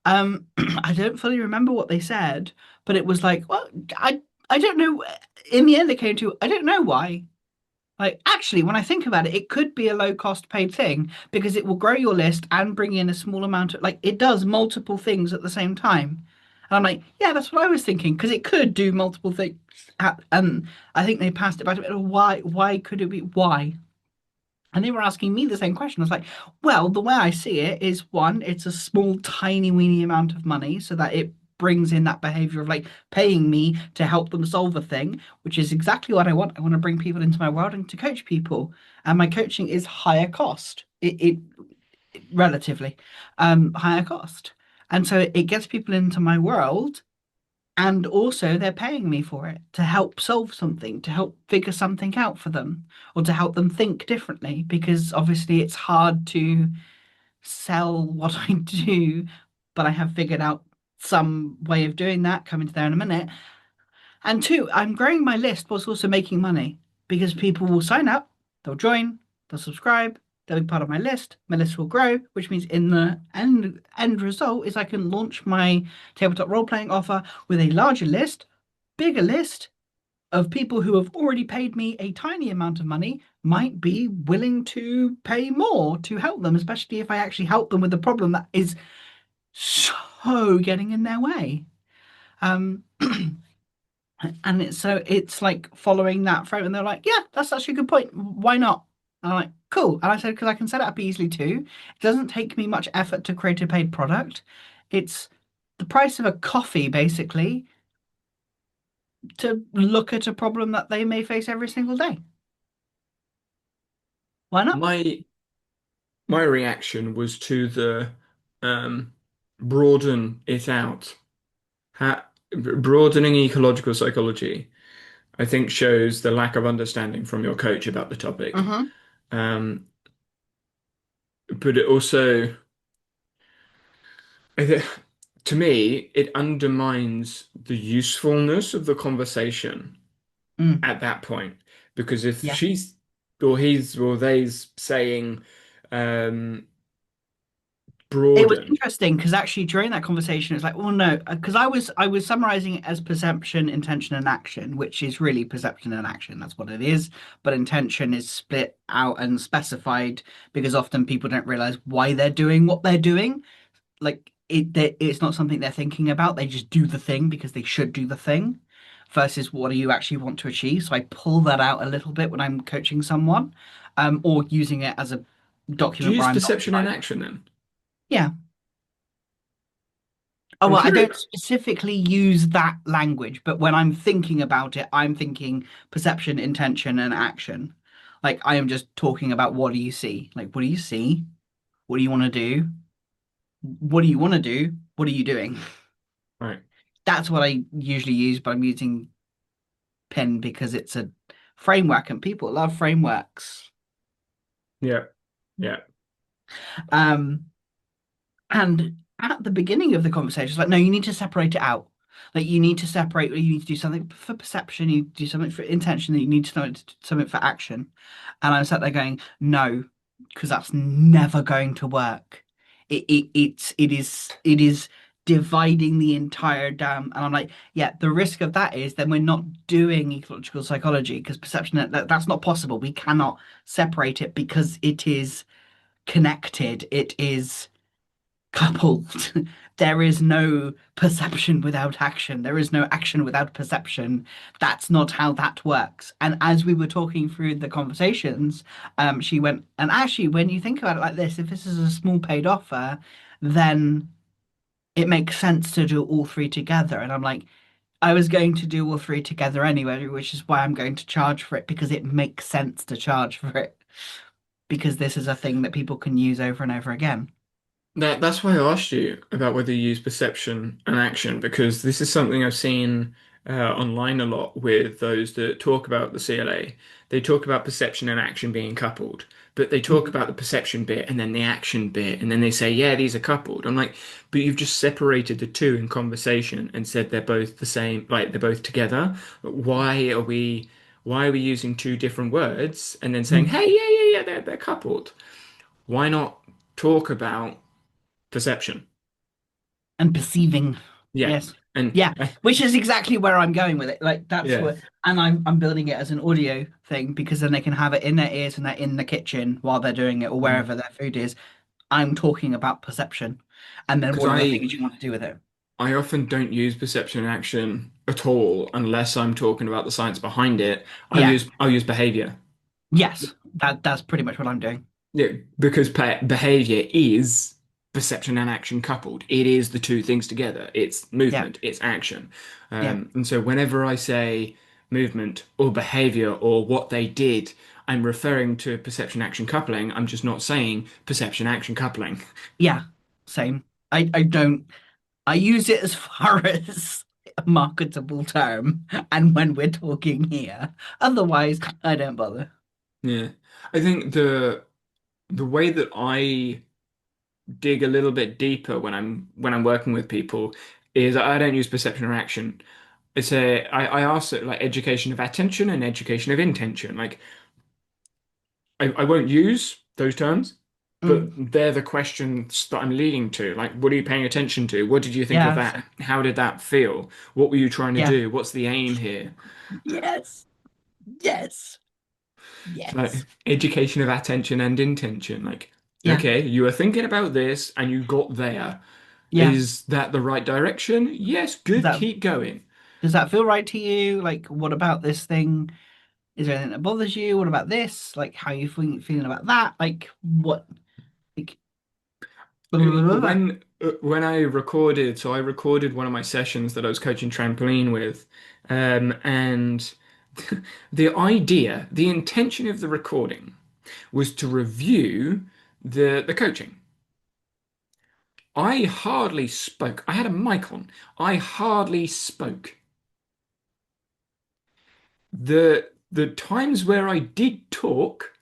I don't fully remember what they said, but it was like, well, I don't know. In the end, they came to, I don't know why. Like, actually, when I think about it, it could be a low cost paid thing because it will grow your list and bring in a small amount of, like, it does multiple things at the same time. And I'm like, yeah, that's what I was thinking because it could do multiple things. And I think they passed it back to me. Why could it be? Why? And they were asking me the same question. I was like, well, the way I see it is one, it's a small, tiny, weeny amount of money so that it brings in that behavior of like paying me to help them solve a thing, which is exactly what I want. I want to bring people into my world and to coach people. And my coaching is higher cost. It relatively higher cost. And so it gets people into my world, and also they're paying me for it to help solve something, to help figure something out for them, or to help them think differently, because obviously it's hard to sell what I do, but I have figured out some way of doing that, coming to there in a minute. And two, I'm growing my list whilst also making money because people will sign up, they'll join, they'll subscribe, they'll be part of my list. My list will grow, which means in the end result is I can launch my tabletop role playing offer with a larger list, bigger list of people who have already paid me a tiny amount of money might be willing to pay more to help them, especially if I actually help them with a problem that is so getting in their way. Um, And it's like following that frame, and they're like, yeah, that's actually a good point. Why not? And I'm like, cool. And I said, because I can set it up easily too. It doesn't take me much effort to create a paid product. It's the price of a coffee, basically, to look at a problem that they may face every single day. Why not? My my reaction was to the um, broaden it out. Broadening ecological psychology, I think, shows the lack of understanding from your coach about the topic. Hmm. Um, but it also, I thi- to me, it undermines the usefulness of the conversation Mm. at that point. Because if Yeah. she's or he's or they's saying um, It was broaden, interesting because actually during that conversation, it's like, well, no, because I was summarizing it as perception, intention, and action, which is really perception and action. That's what it is. But intention is split out and specified because often people don't realize why they're doing what they're doing. Like it's not something they're thinking about. They just do the thing because they should do the thing, versus what do you actually want to achieve. So I pull that out a little bit when I'm coaching someone, or using it as a do you document where use I'm not perception and like, action then? yeah. Oh, I'm well, I curious. don't specifically use that language, but when I'm thinking about it, I'm thinking perception, intention, and action. Like I am just talking about what do you see? Like, what do you see? What do you want to do? What do you want to do? What are you doing? Right. That's what I usually use, but I'm using PIN because it's a framework and people love frameworks. Yeah. Yeah. Um, And at the beginning of the conversation, it's like, no, you need to separate it out. Like you need to separate, you need to do something for perception, you do something for intention, you need to do something for action. And I'm sat there going, no, because that's never going to work. It is dividing the entire dam. And I'm like, yeah, the risk of that is then we're not doing ecological psychology because perception that's not possible. We cannot separate it because it is connected. It is coupled. There is no perception without action. There is no action without perception. That's not how that works. And as we were talking through the conversations, she went, and actually, when you think about it like this, if this is a small paid offer, then it makes sense to do all three together. And I'm like, I was going to do all three together anyway, which is why I'm going to charge for it because it makes sense to charge for it because this is a thing that people can use over and over again. That's why I asked you about whether you use perception and action, because this is something I've seen online a lot with those that talk about the CLA. They talk about perception and action being coupled, but they talk Mhm. about the perception bit and then the action bit, and then they say, yeah, these are coupled. I'm like, but you've just separated the two in conversation and said they're both the same, like they're both together. Why are we, why are we using two different words and then saying, hey, yeah, yeah, yeah, they're coupled? Why not talk about perception? And perceiving. Yeah. Yes. And Yeah, which is exactly where I'm going with it. Like that's yeah. what, and I'm building it as an audio thing because then they can have it in their ears and they're in the kitchen while they're doing it or Mm. wherever their food is. I'm talking about perception, and then Because what are the things you want to do with it? I often don't use perception and action at all unless I'm talking about the science behind it. Yeah. I'll use behavior. Yes. That's pretty much what I'm doing. Yeah, because behavior is. perception and action coupled. It is the two things together. It's Yeah. movement, it's action. Yeah. And so whenever I say movement or behavior or what they did, I'm referring to perception action coupling. I'm just not saying perception action coupling. Yeah. Same. I don't I use it as far as a marketable term and when we're talking here. Otherwise, I don't bother. Yeah. I think the way that I dig a little bit deeper when I'm working with people is I don't use perception or action. I ask it like education of attention and education of intention. Like I won't use those terms, but Mm. they're the questions that I'm leading to. Like, what are you paying attention to? What did you think of Yeah. that? How did that feel? What were you trying to Yeah. do? What's the aim here? Yes. Yes. Like Yes. education of attention and intention. Like, Yeah. okay, you were thinking about this and you got there. Yeah. Is that the right direction? Yes, Does good, that keep going. does that feel right to you? Like, what about this thing? Is there anything that bothers you? What about this? Like, how you feeling about that? Like, what? Like, blah, blah, blah, blah. When I recorded, so I recorded one of my sessions that I was coaching trampoline with, and the idea, the intention of the recording was to review the coaching. I hardly spoke. I had a mic on. I hardly spoke. The times where I did talk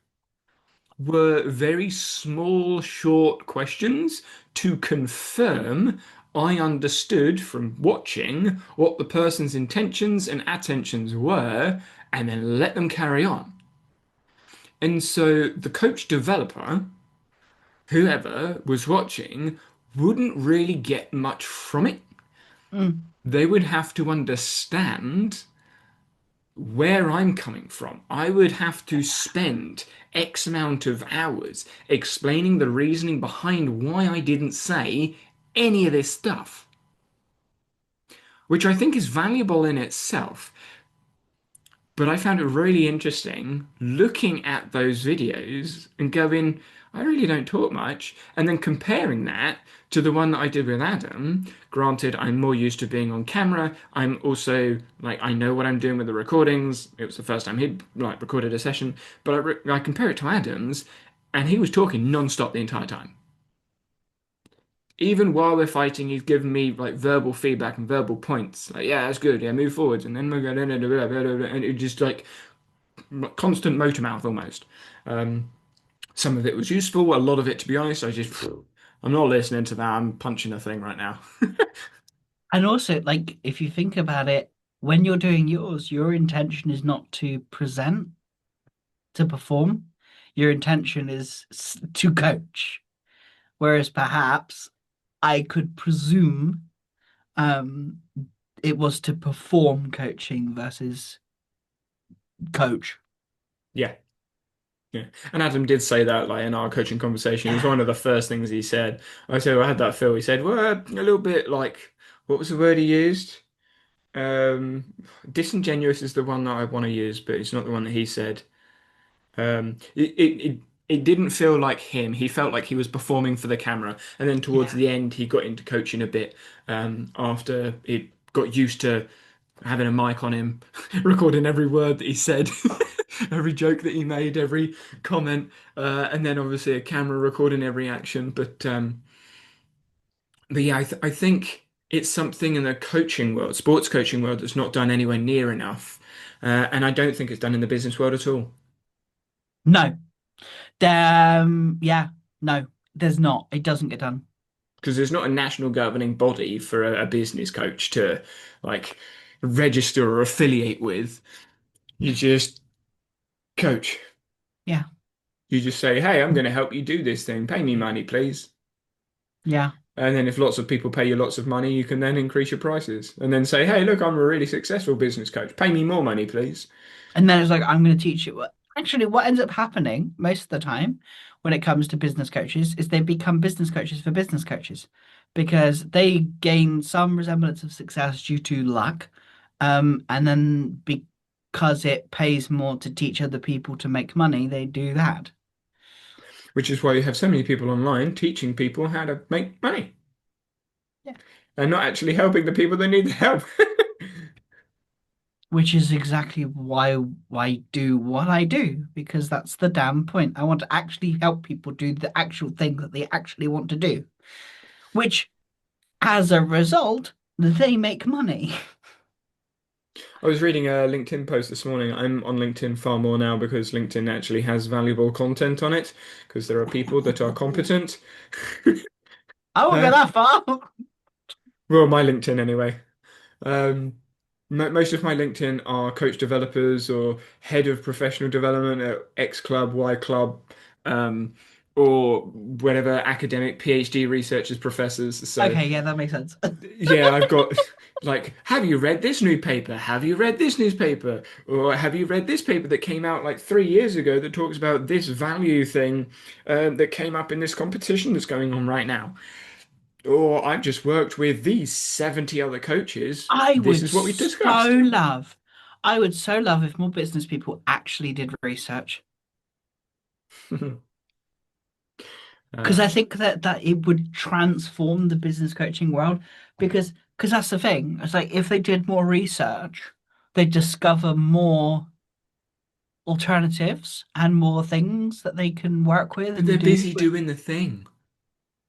were very small, short questions to confirm I understood from watching what the person's intentions and attentions were, and then let them carry on. And so the coach developer, whoever was watching, wouldn't really get much from it. Mm. They would have to understand where I'm coming from. I would have to spend X amount of hours explaining the reasoning behind why I didn't say any of this stuff, which I think is valuable in itself. But I found it really interesting looking at those videos and going, I really don't talk much. And then comparing that to the one that I did with Adam. Granted, I'm more used to being on camera. I'm also like, I know what I'm doing with the recordings. It was the first time he'd like recorded a session. But I compare it to Adam's, and he was talking non-stop the entire time. Even while we're fighting, he's given me like verbal feedback and verbal points. Like, yeah, that's good. Yeah, move forwards. And then we're going, and it just like constant motor mouth almost. Um, some of it was useful. A lot of it, to be honest, I'm not listening to that. I'm punching a thing right now. And also, like, if you think about it, when you're doing yours, your intention is not to present, to perform. Your intention is to coach. Whereas perhaps I could presume um, it was to perform coaching versus coach. Yeah, yeah. And Adam did say that, like in our coaching conversation, it was Yeah. one of the first things he said. I said, well, I had that feel. He said, well, a little bit like, what was the word he used? Um, Disingenuous is the one that I want to use, but it's not the one that he said. It didn't feel like him. He felt like he was performing for the camera, and then towards Yeah. the end, he got into coaching a bit. After he got used to having a mic on him, recording every word that he said, every joke that he made, every comment, and then obviously a camera recording every action. But yeah, I think it's something in the coaching world, sports coaching world, that's not done anywhere near enough, and I don't think it's done in the business world at all. No. Yeah. No, there's not. It doesn't get done. Because there's not a national governing body for a business coach to like register or affiliate with. You just coach. Yeah. You just say, "Hey, I'm going to help you do this thing. Pay me money, please." Yeah. And then if lots of people pay you lots of money, you can then increase your prices. And then say, "Hey, look, I'm a really successful business coach. Pay me more money, please." And then it's like, I'm going to teach you what. Actually, what ends up happening most of the time when it comes to business coaches is they become business coaches for business coaches because they gain some resemblance of success due to luck. And then because it pays more to teach other people to make money, they do that. which is why you have so many people online teaching people how to make money Yeah. and not actually helping the people that need the help. Which is exactly why I do what I do, because that's the damn point. I want to actually help people do the actual thing that they actually want to do, which as a result, they make money. I was reading a LinkedIn post this morning. I'm on LinkedIn far more now because LinkedIn actually has valuable content on it because there are people that are competent. I won't go Uh, that far. well, my LinkedIn anyway. Um, Most of my LinkedIn are coach developers or head of professional development at X club, Y club, um, or whatever academic PhD researchers, professors. So Okay, yeah, that makes sense. yeah, I've got like, have you read this new paper? Have you read this newspaper? Or have you read this paper that came out like 3 years ago that talks about this value thing that came up in this competition that's going on right now? Or I've just worked with these 70 other coaches. I This would is what we so discussed. love, I would so love if more business people actually did research. Because I Uh, think that it would transform the business coaching world. Because that's the thing. It's like if they did more research, they'd discover more alternatives and more things that they can work with but they're and do. busy doing the thing.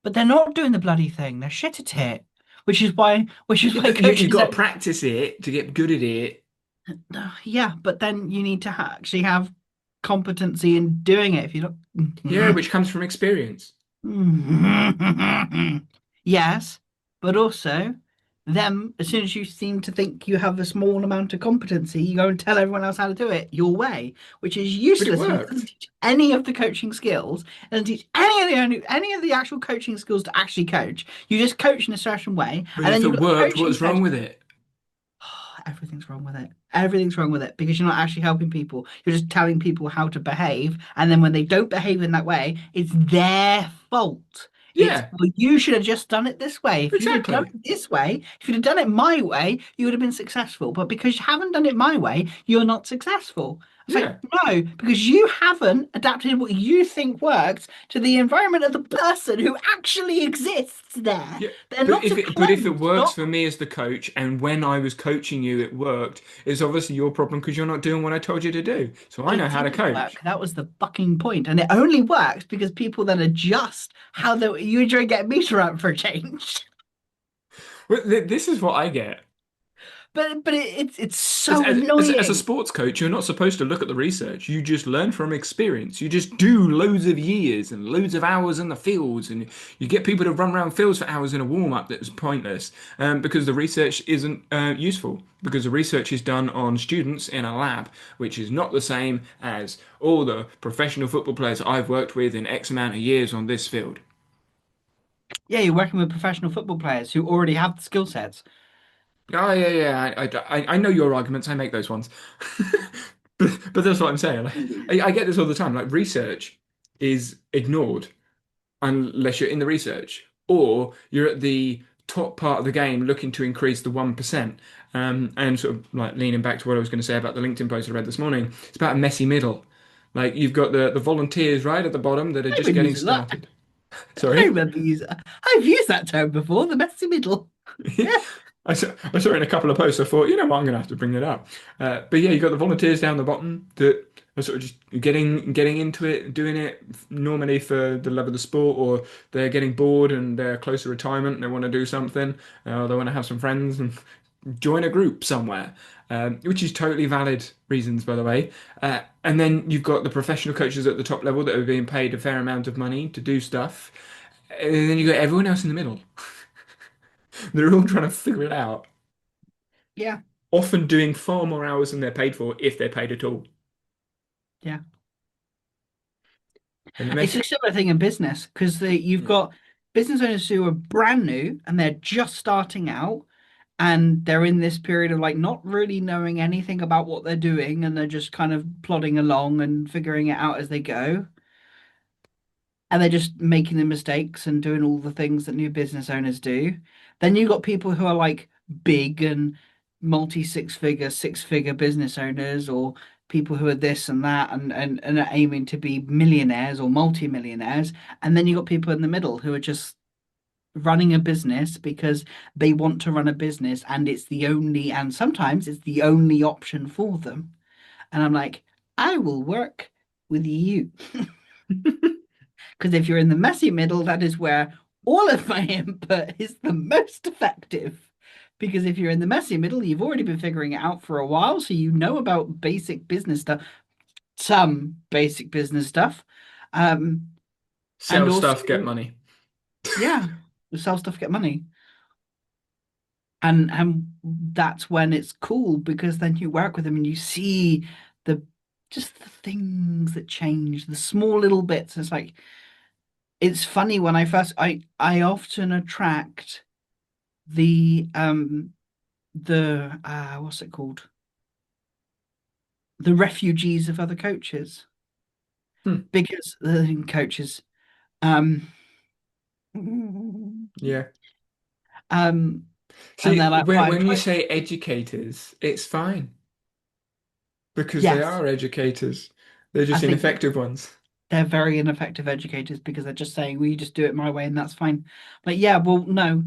But they're not doing the bloody thing. They're shit at it. Which is Yeah, why but you coaches got are, to practice it to get good at it. yeah, but then you need to actually have competency in doing it if you Yeah, don't. which comes from experience. Yes, but also them, as soon as you seem to think you have a small amount of competency, you go and tell everyone else how to do it your way, which is But it useless and it doesn't worked. teach any of the coaching skills, it doesn't teach any of the actual coaching skills to actually coach. You just coach in a certain way, But and then if it you've got the worked, coaching what's wrong coach. with it? Everything's wrong with it. Everything's wrong with it because you're not actually helping people. You're just telling people how to behave. And then when they don't behave in that way, it's their fault. It's, Yeah, well, you should have just done it this way. If you'd have done exactly. it this way, if you'd have done it my way, you would have been successful. But because you haven't done it my way, you're not successful. It's like, Yeah. no, because you haven't adapted what you think works to the environment of the person who actually exists there. Yeah, They're not a but if it clone. works Stop. for me as the coach, and when I was coaching you, it worked, it's obviously your problem because you're not doing what I told you to do. So I know It how to didn't coach. work. That was the fucking point. And it only works because people then adjust how you enjoy getting meter up for a change. But this is what I get. But it's so As a annoying. sports coach, you're not supposed to look at the research. You just learn from experience. You just do loads of years and loads of hours in the fields, and you get people to run around fields for hours in a warm up that's pointless because the research isn't useful. Because the research is done on students in a lab, which is not the same as all the professional football players I've worked with in X amount of years on this field. Yeah, you're working with professional football players who already have the skill sets. Oh yeah, yeah. I know your arguments. I make those ones, but that's what I'm saying. Like, I get this all the time. Like research is ignored unless you're in the research, or you're at the top part of the game looking to increase the 1%. And sort of like leaning back to what I was going to say about the LinkedIn post I read this morning, it's about a messy middle. Like you've got the volunteers right at the bottom that are I've just been getting using that. started. I Sorry. remember using. I've used that term before. The messy middle. Yeah. I saw it in a couple of posts. I thought, you know what, I'm going to have to bring that up. But yeah, you got the volunteers down the bottom that are sort of just getting into it, doing it normally for the love of the sport, or they're getting bored and they're close to retirement and they want to do something, or they want to have some friends and join a group somewhere, which is totally valid reasons, by the way. And then you've got the professional coaches at the top level that are being paid a fair amount of money to do stuff. And then you've got everyone else in the middle. They're all trying to figure it out, Yeah. often doing far more hours than they're paid for, if they're paid at all. Yeah. And the It's mess, a similar thing in business because you've yeah. got business owners who are brand new and they're just starting out and they're in this period of like not really knowing anything about what they're doing and they're just kind of plodding along and figuring it out as they go. And they're just making the mistakes and doing all the things that new business owners do. Then you've got people who are like big and multi six figure business owners or people who are this and that and are aiming to be millionaires or multi-millionaires. And then you got people in the middle who are just running a business because they want to run a business and it's the only, and sometimes it's the only option for them. And I'm like, I will work with you. Because if you're in the messy middle, that is where all of my input is the most effective. Because if you're in the messy middle, you've already been figuring it out for a while, so you know about basic business stuff, some basic business stuff. Um, and Sell also, stuff, get money. yeah, sell stuff, get money. And that's when it's cool because then you work with them and you see the just the things that change, the small little bits. It's like it's funny when I often attract the what's it called? The refugees of other coaches. Hmm. Because the coaches um Yeah. um and See, they're like, oh, when I'm when you trying. say educators, it's fine because they Yes, are educators. They're I just think ineffective ones. they're very ineffective educators because they're just saying, well, you just do it my way and that's fine. Like, yeah, well, no.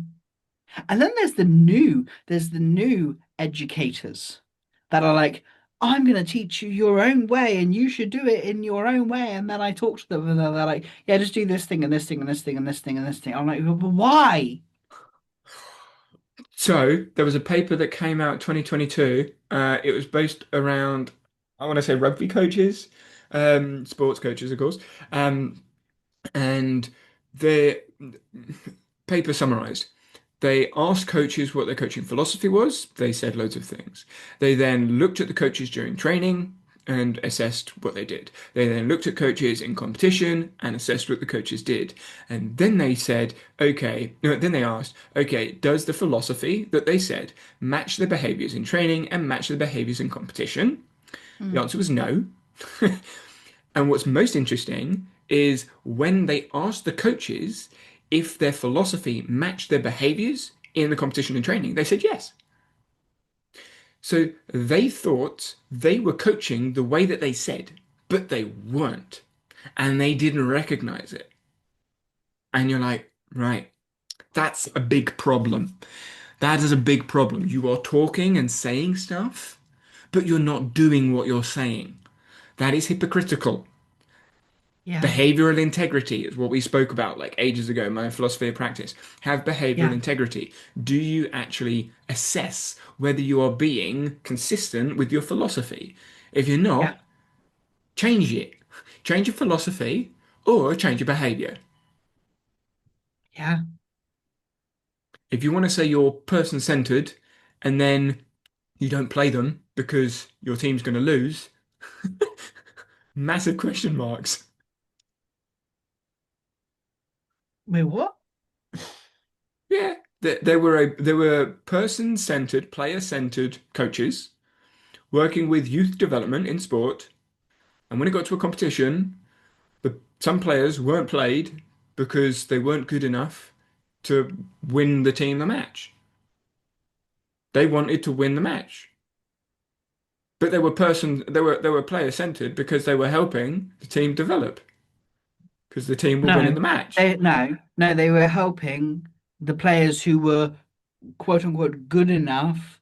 And then there's the new educators that are like, I'm going to teach you your own way and you should do it in your own way. And then I talk to them and they're like, yeah, just do this thing and this thing and this thing and this thing and this thing. I'm like, well, but why? So there was a paper that came out 2022. It was based around, I want to say rugby coaches, sports coaches, of course. Um, and the paper summarized. They asked coaches what their coaching philosophy was. They said loads of things. They then looked at the coaches during training and assessed what they did. They then looked at coaches in competition and assessed what the coaches did. And then they said, okay, no, then they asked, okay, does the philosophy that they said match the behaviors in training and match the behaviors in competition? The Hmm. answer was no. And what's most interesting is when they asked the coaches if their philosophy matched their behaviors in the competition and training, they said yes. So they thought they were coaching the way that they said, but they weren't. And they didn't recognize it. And you're like, right, that's a big problem. That is a big problem. You are talking and saying stuff, but you're not doing what you're saying. That is hypocritical. Yeah, Behavioral integrity is what we spoke about like ages ago, my philosophy of practice. Have behavioral yeah, integrity. Do you actually assess whether you are being consistent with your philosophy? If you're yeah, not, change it. Change your philosophy or change your behavior. yeah, If you want to say you're person-centered and then you don't play them because your team's going to lose, massive question marks. wait, what? Yeah, there were person-centered, player-centered coaches working with youth development in sport. And when it got to a competition, some players weren't played because they weren't good enough to win the team the match. They wanted to win the match. But they were player centered because they were helping the team develop because the team were winning No, the match. no, they were helping the players who were quote unquote good enough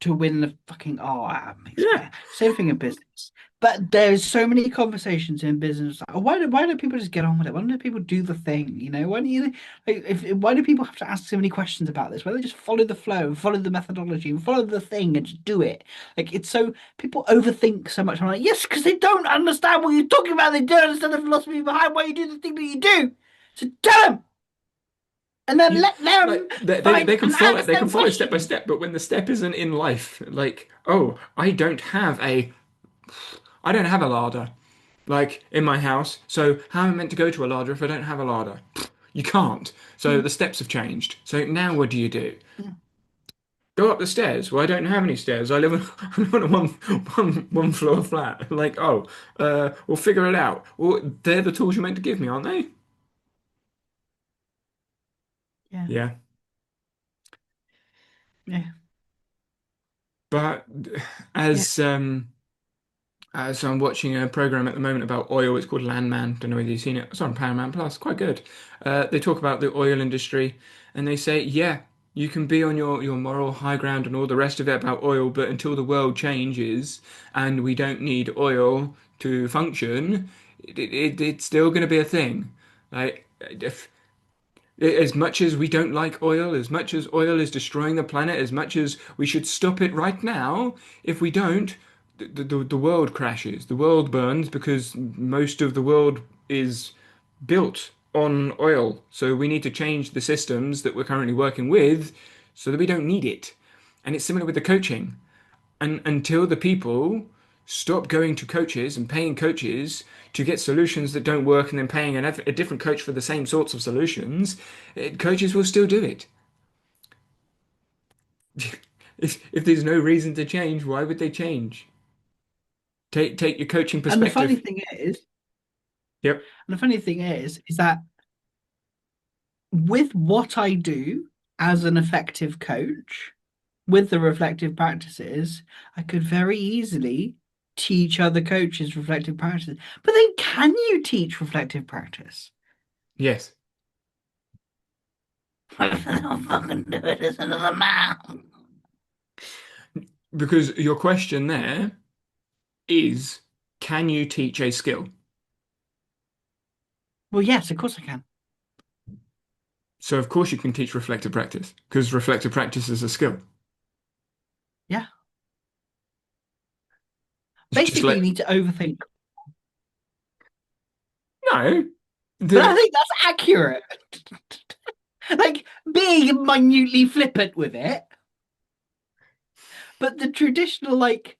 to win the fucking, oh, that makes Yeah. me same thing in business. But there's so many conversations in business. Like, oh, why don't people just get on with it? Why don't people do the thing? You know, why do you like, if why do people have to ask so many questions about this? Why don't they just follow the flow and follow the methodology and follow the thing and just do it? Like it's so people overthink so much. I'm like, yes, because they don't understand what you're talking about. They don't understand the philosophy behind why you do the thing that you do. So tell them and then You let them like they find can and follow ask they them can follow step by questions. step, but when the step isn't in life, like, oh, I don't have a larder like in my house. So how am I meant to go to a larder if I don't have a larder? You can't. So the steps have changed. So now what do you do? Go up the stairs. Well, I don't have any stairs. I live on, I live on a one floor flat. Like, oh, we'll figure it out. Well, they're the tools you're meant to give me, aren't they? Yeah, Yeah. yeah, But yeah, as So I'm watching a program at the moment about oil. It's called Landman. Don't know whether you've seen it. It's on Paramount Plus. Quite good. They talk about the oil industry, and they say, yeah, you can be on your moral high ground and all the rest of it about oil, but until the world changes and we don't need oil to function, it's still going to be a thing. Like, if as much as we don't like oil, as much as oil is destroying the planet, as much as we should stop it right now, if we don't, the world crashes. The world burns because most of the world is built on oil. So we need to change the systems that we're currently working with so that we don't need it. And it's similar with the coaching. And until the people stop going to coaches and paying coaches to get solutions that don't work and then paying a different coach for the same sorts of solutions, coaches will still do it. If there's no reason to change, why would they change? Take your coaching And perspective. Yep. the funny thing is that with what I do as an effective coach, with the reflective practices, I could very easily teach other coaches reflective practices. But then, can you teach reflective practice? Yes. I'll fucking do it as another man. Because your question there is, can you teach a skill? Well, yes, of course I can. So of course you can teach reflective practice because reflective practice is a skill. Yeah. It's just Basically, you like need to overthink. no, But I the think that's accurate. Like being minutely flippant with it. But the traditional, like,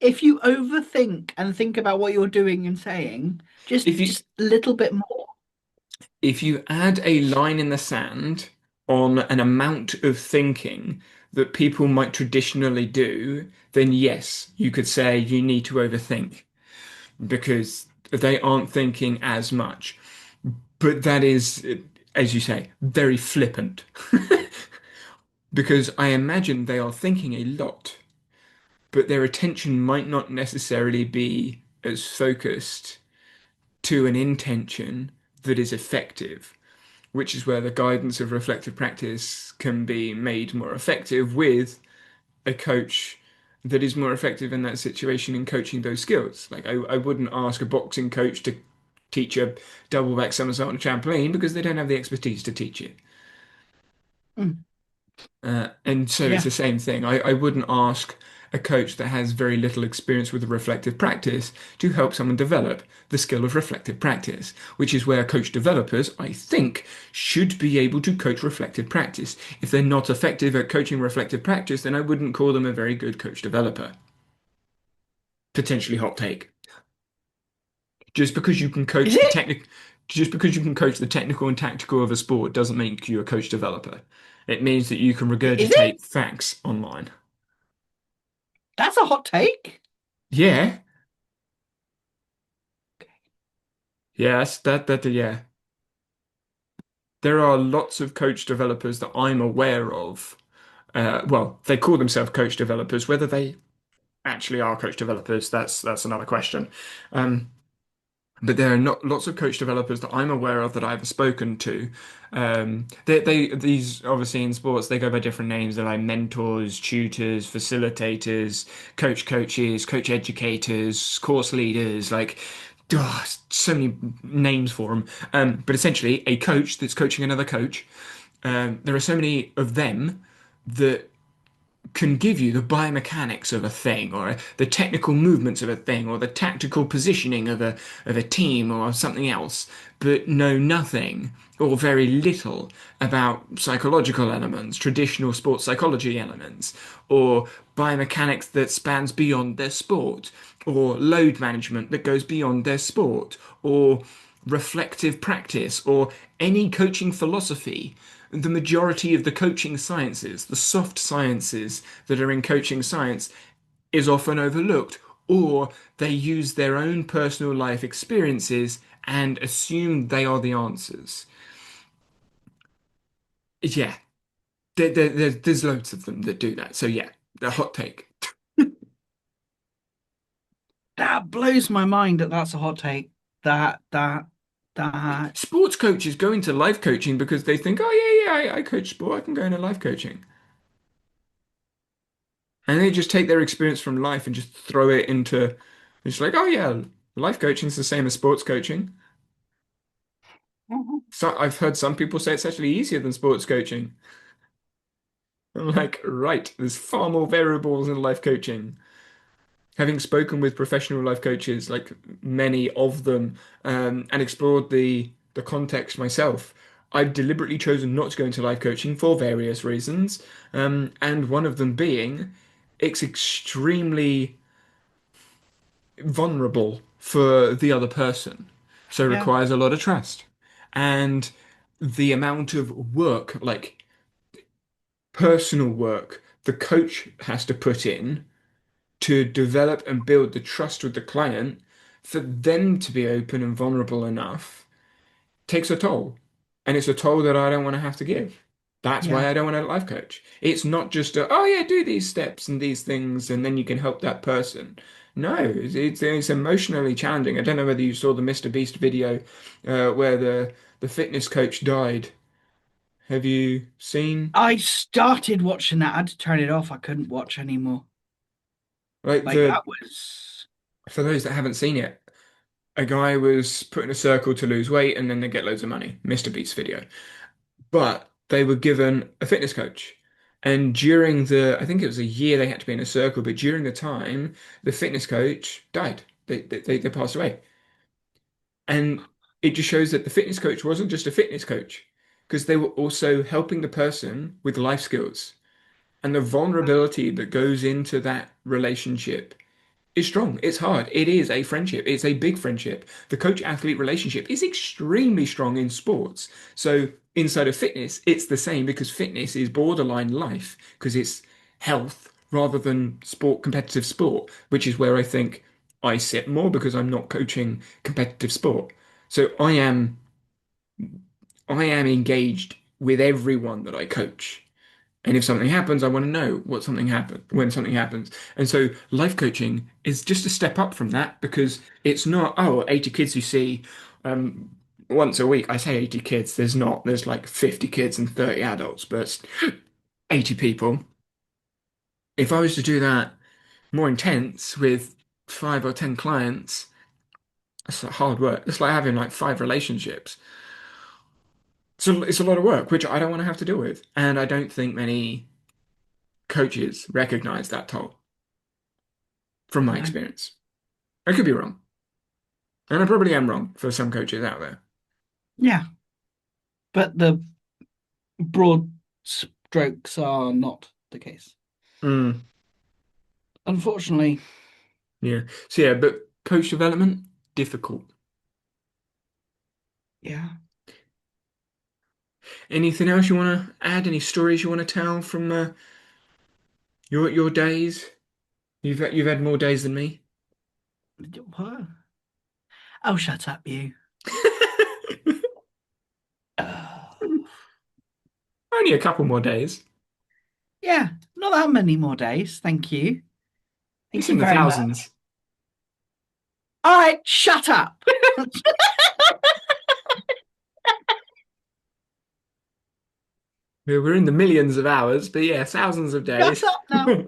if you overthink and think about what you're doing and saying, just if you just a little bit more. if you add a line in the sand on an amount of thinking that people might traditionally do, then yes, you could say you need to overthink because they aren't thinking as much. But that is, as you say, very flippant because I imagine they are thinking a lot, but their attention might not necessarily be as focused to an intention that is effective, which is where the guidance of reflective practice can be made more effective with a coach that is more effective in that situation in coaching those skills. Like I wouldn't ask a boxing coach to teach a double back somersault on a trampoline because they don't have the expertise to teach it. Mm, And so it's yeah. the same thing. I wouldn't ask a coach that has very little experience with reflective practice to help someone develop the skill of reflective practice, which is where coach developers, I think, should be able to coach reflective practice. If they're not effective at coaching reflective practice, then I wouldn't call them a very good coach developer. Potentially hot take. Just because you can Is coach the it? technical, just because you can coach the technical and tactical of a sport doesn't make you a coach developer. It means that you can Is it? regurgitate facts online. That's a hot take. Yeah, yes, yeah. There are lots of coach developers that I'm aware of. Well, they call themselves coach developers. Whether they actually are coach developers, that's another question. Um, but there are not lots of coach developers that I'm aware of that I've spoken to. These obviously in sports they go by different names. They're like mentors, tutors, facilitators, coaches, coach educators, course leaders. Like, so many names for them. But essentially, a coach that's coaching another coach. There are so many of them that can give you the biomechanics of a thing or the technical movements of a thing or the tactical positioning of a team or something else, but know nothing or very little about psychological elements, traditional sports psychology elements, or biomechanics that spans beyond their sport, or load management that goes beyond their sport, or reflective practice, or any coaching philosophy. The majority of the coaching sciences, the soft sciences that are in coaching science, is often overlooked, or they use their own personal life experiences and assume they are the answers. Yeah, there's loads of them that do that. So yeah, the hot take. That blows my mind that that's a hot take. That. Sports coaches go into life coaching because they think, oh yeah, I coach sport, I can go into life coaching. And they just take their experience from life and just throw it into, it's like, oh yeah, life coaching is the same as sports coaching. So I've heard some people say it's actually easier than sports coaching. I'm like, right, there's far more variables in life coaching. Having spoken with professional life coaches, like many of them, and explored the context myself, I've deliberately chosen not to go into life coaching for various reasons. And one of them being it's extremely vulnerable for the other person. So it Yeah, requires a lot of trust. And the amount of work, like personal work, the coach has to put in to develop and build the trust with the client for them to be open and vulnerable enough takes a toll. And it's a toll that I don't want to have to give. That's why yeah. I don't want a life coach. It's not just oh yeah, do these steps and these things and then you can help that person. No, it's emotionally challenging. I don't know whether you saw the Mr. Beast video where the fitness coach died. Have you seen I started watching that. I had to turn it off. I couldn't watch anymore. like Like the that was for those that haven't seen it, a guy was put in a circle to lose weight and then they get loads of money. Mr. Beast video. But they were given a fitness coach. And during I think it was a year they had to be in a circle, but during the time, the fitness coach died. They passed away. And it just shows that the fitness coach wasn't just a fitness coach, because they were also helping the person with life skills. And the vulnerability that goes into that relationship is strong. It's hard. It is a friendship. It's a big friendship. The coach-athlete relationship is extremely strong in sports. So inside of fitness, it's the same because fitness is borderline life because it's health rather than competitive sport, which is where I think I sit more because I'm not coaching competitive sport. So I am engaged with everyone that I coach. And if something happens, I want to know what something happened when something happens. And so life coaching is just a step up from that because it's not, oh, 80 kids you see um, once a week. I say 80 kids, there's like 50 kids and 30 adults, but it's 80 people. If I was to do that more intense with 5 or 10 clients, it's hard work. It's like having like 5 relationships. So it's a lot of work, which I don't want to have to deal with. And I don't think many coaches recognize that toll from my no. experience. I could be wrong, and I probably am wrong for some coaches out there. Yeah, but the broad strokes are not the case. Mm, Unfortunately, yeah. So yeah, but coach development, difficult. yeah. Anything else you want to add? Any stories you want to tell from your days? You've had more days than me. What? Oh, shut up, you. Oh. Only a couple more days. Yeah, not that many more days. Thank you. Thank It's you in the very much. thousands. All right, shut up. We're in the millions of hours, but yeah, thousands of Shut days. up now.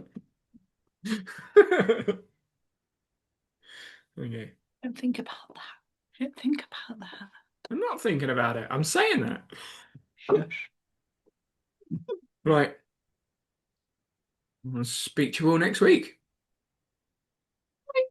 Okay. Don't think about that. Don't think about that. I'm not thinking about it. I'm saying that. Shush. Right. I'll speak to you all next week.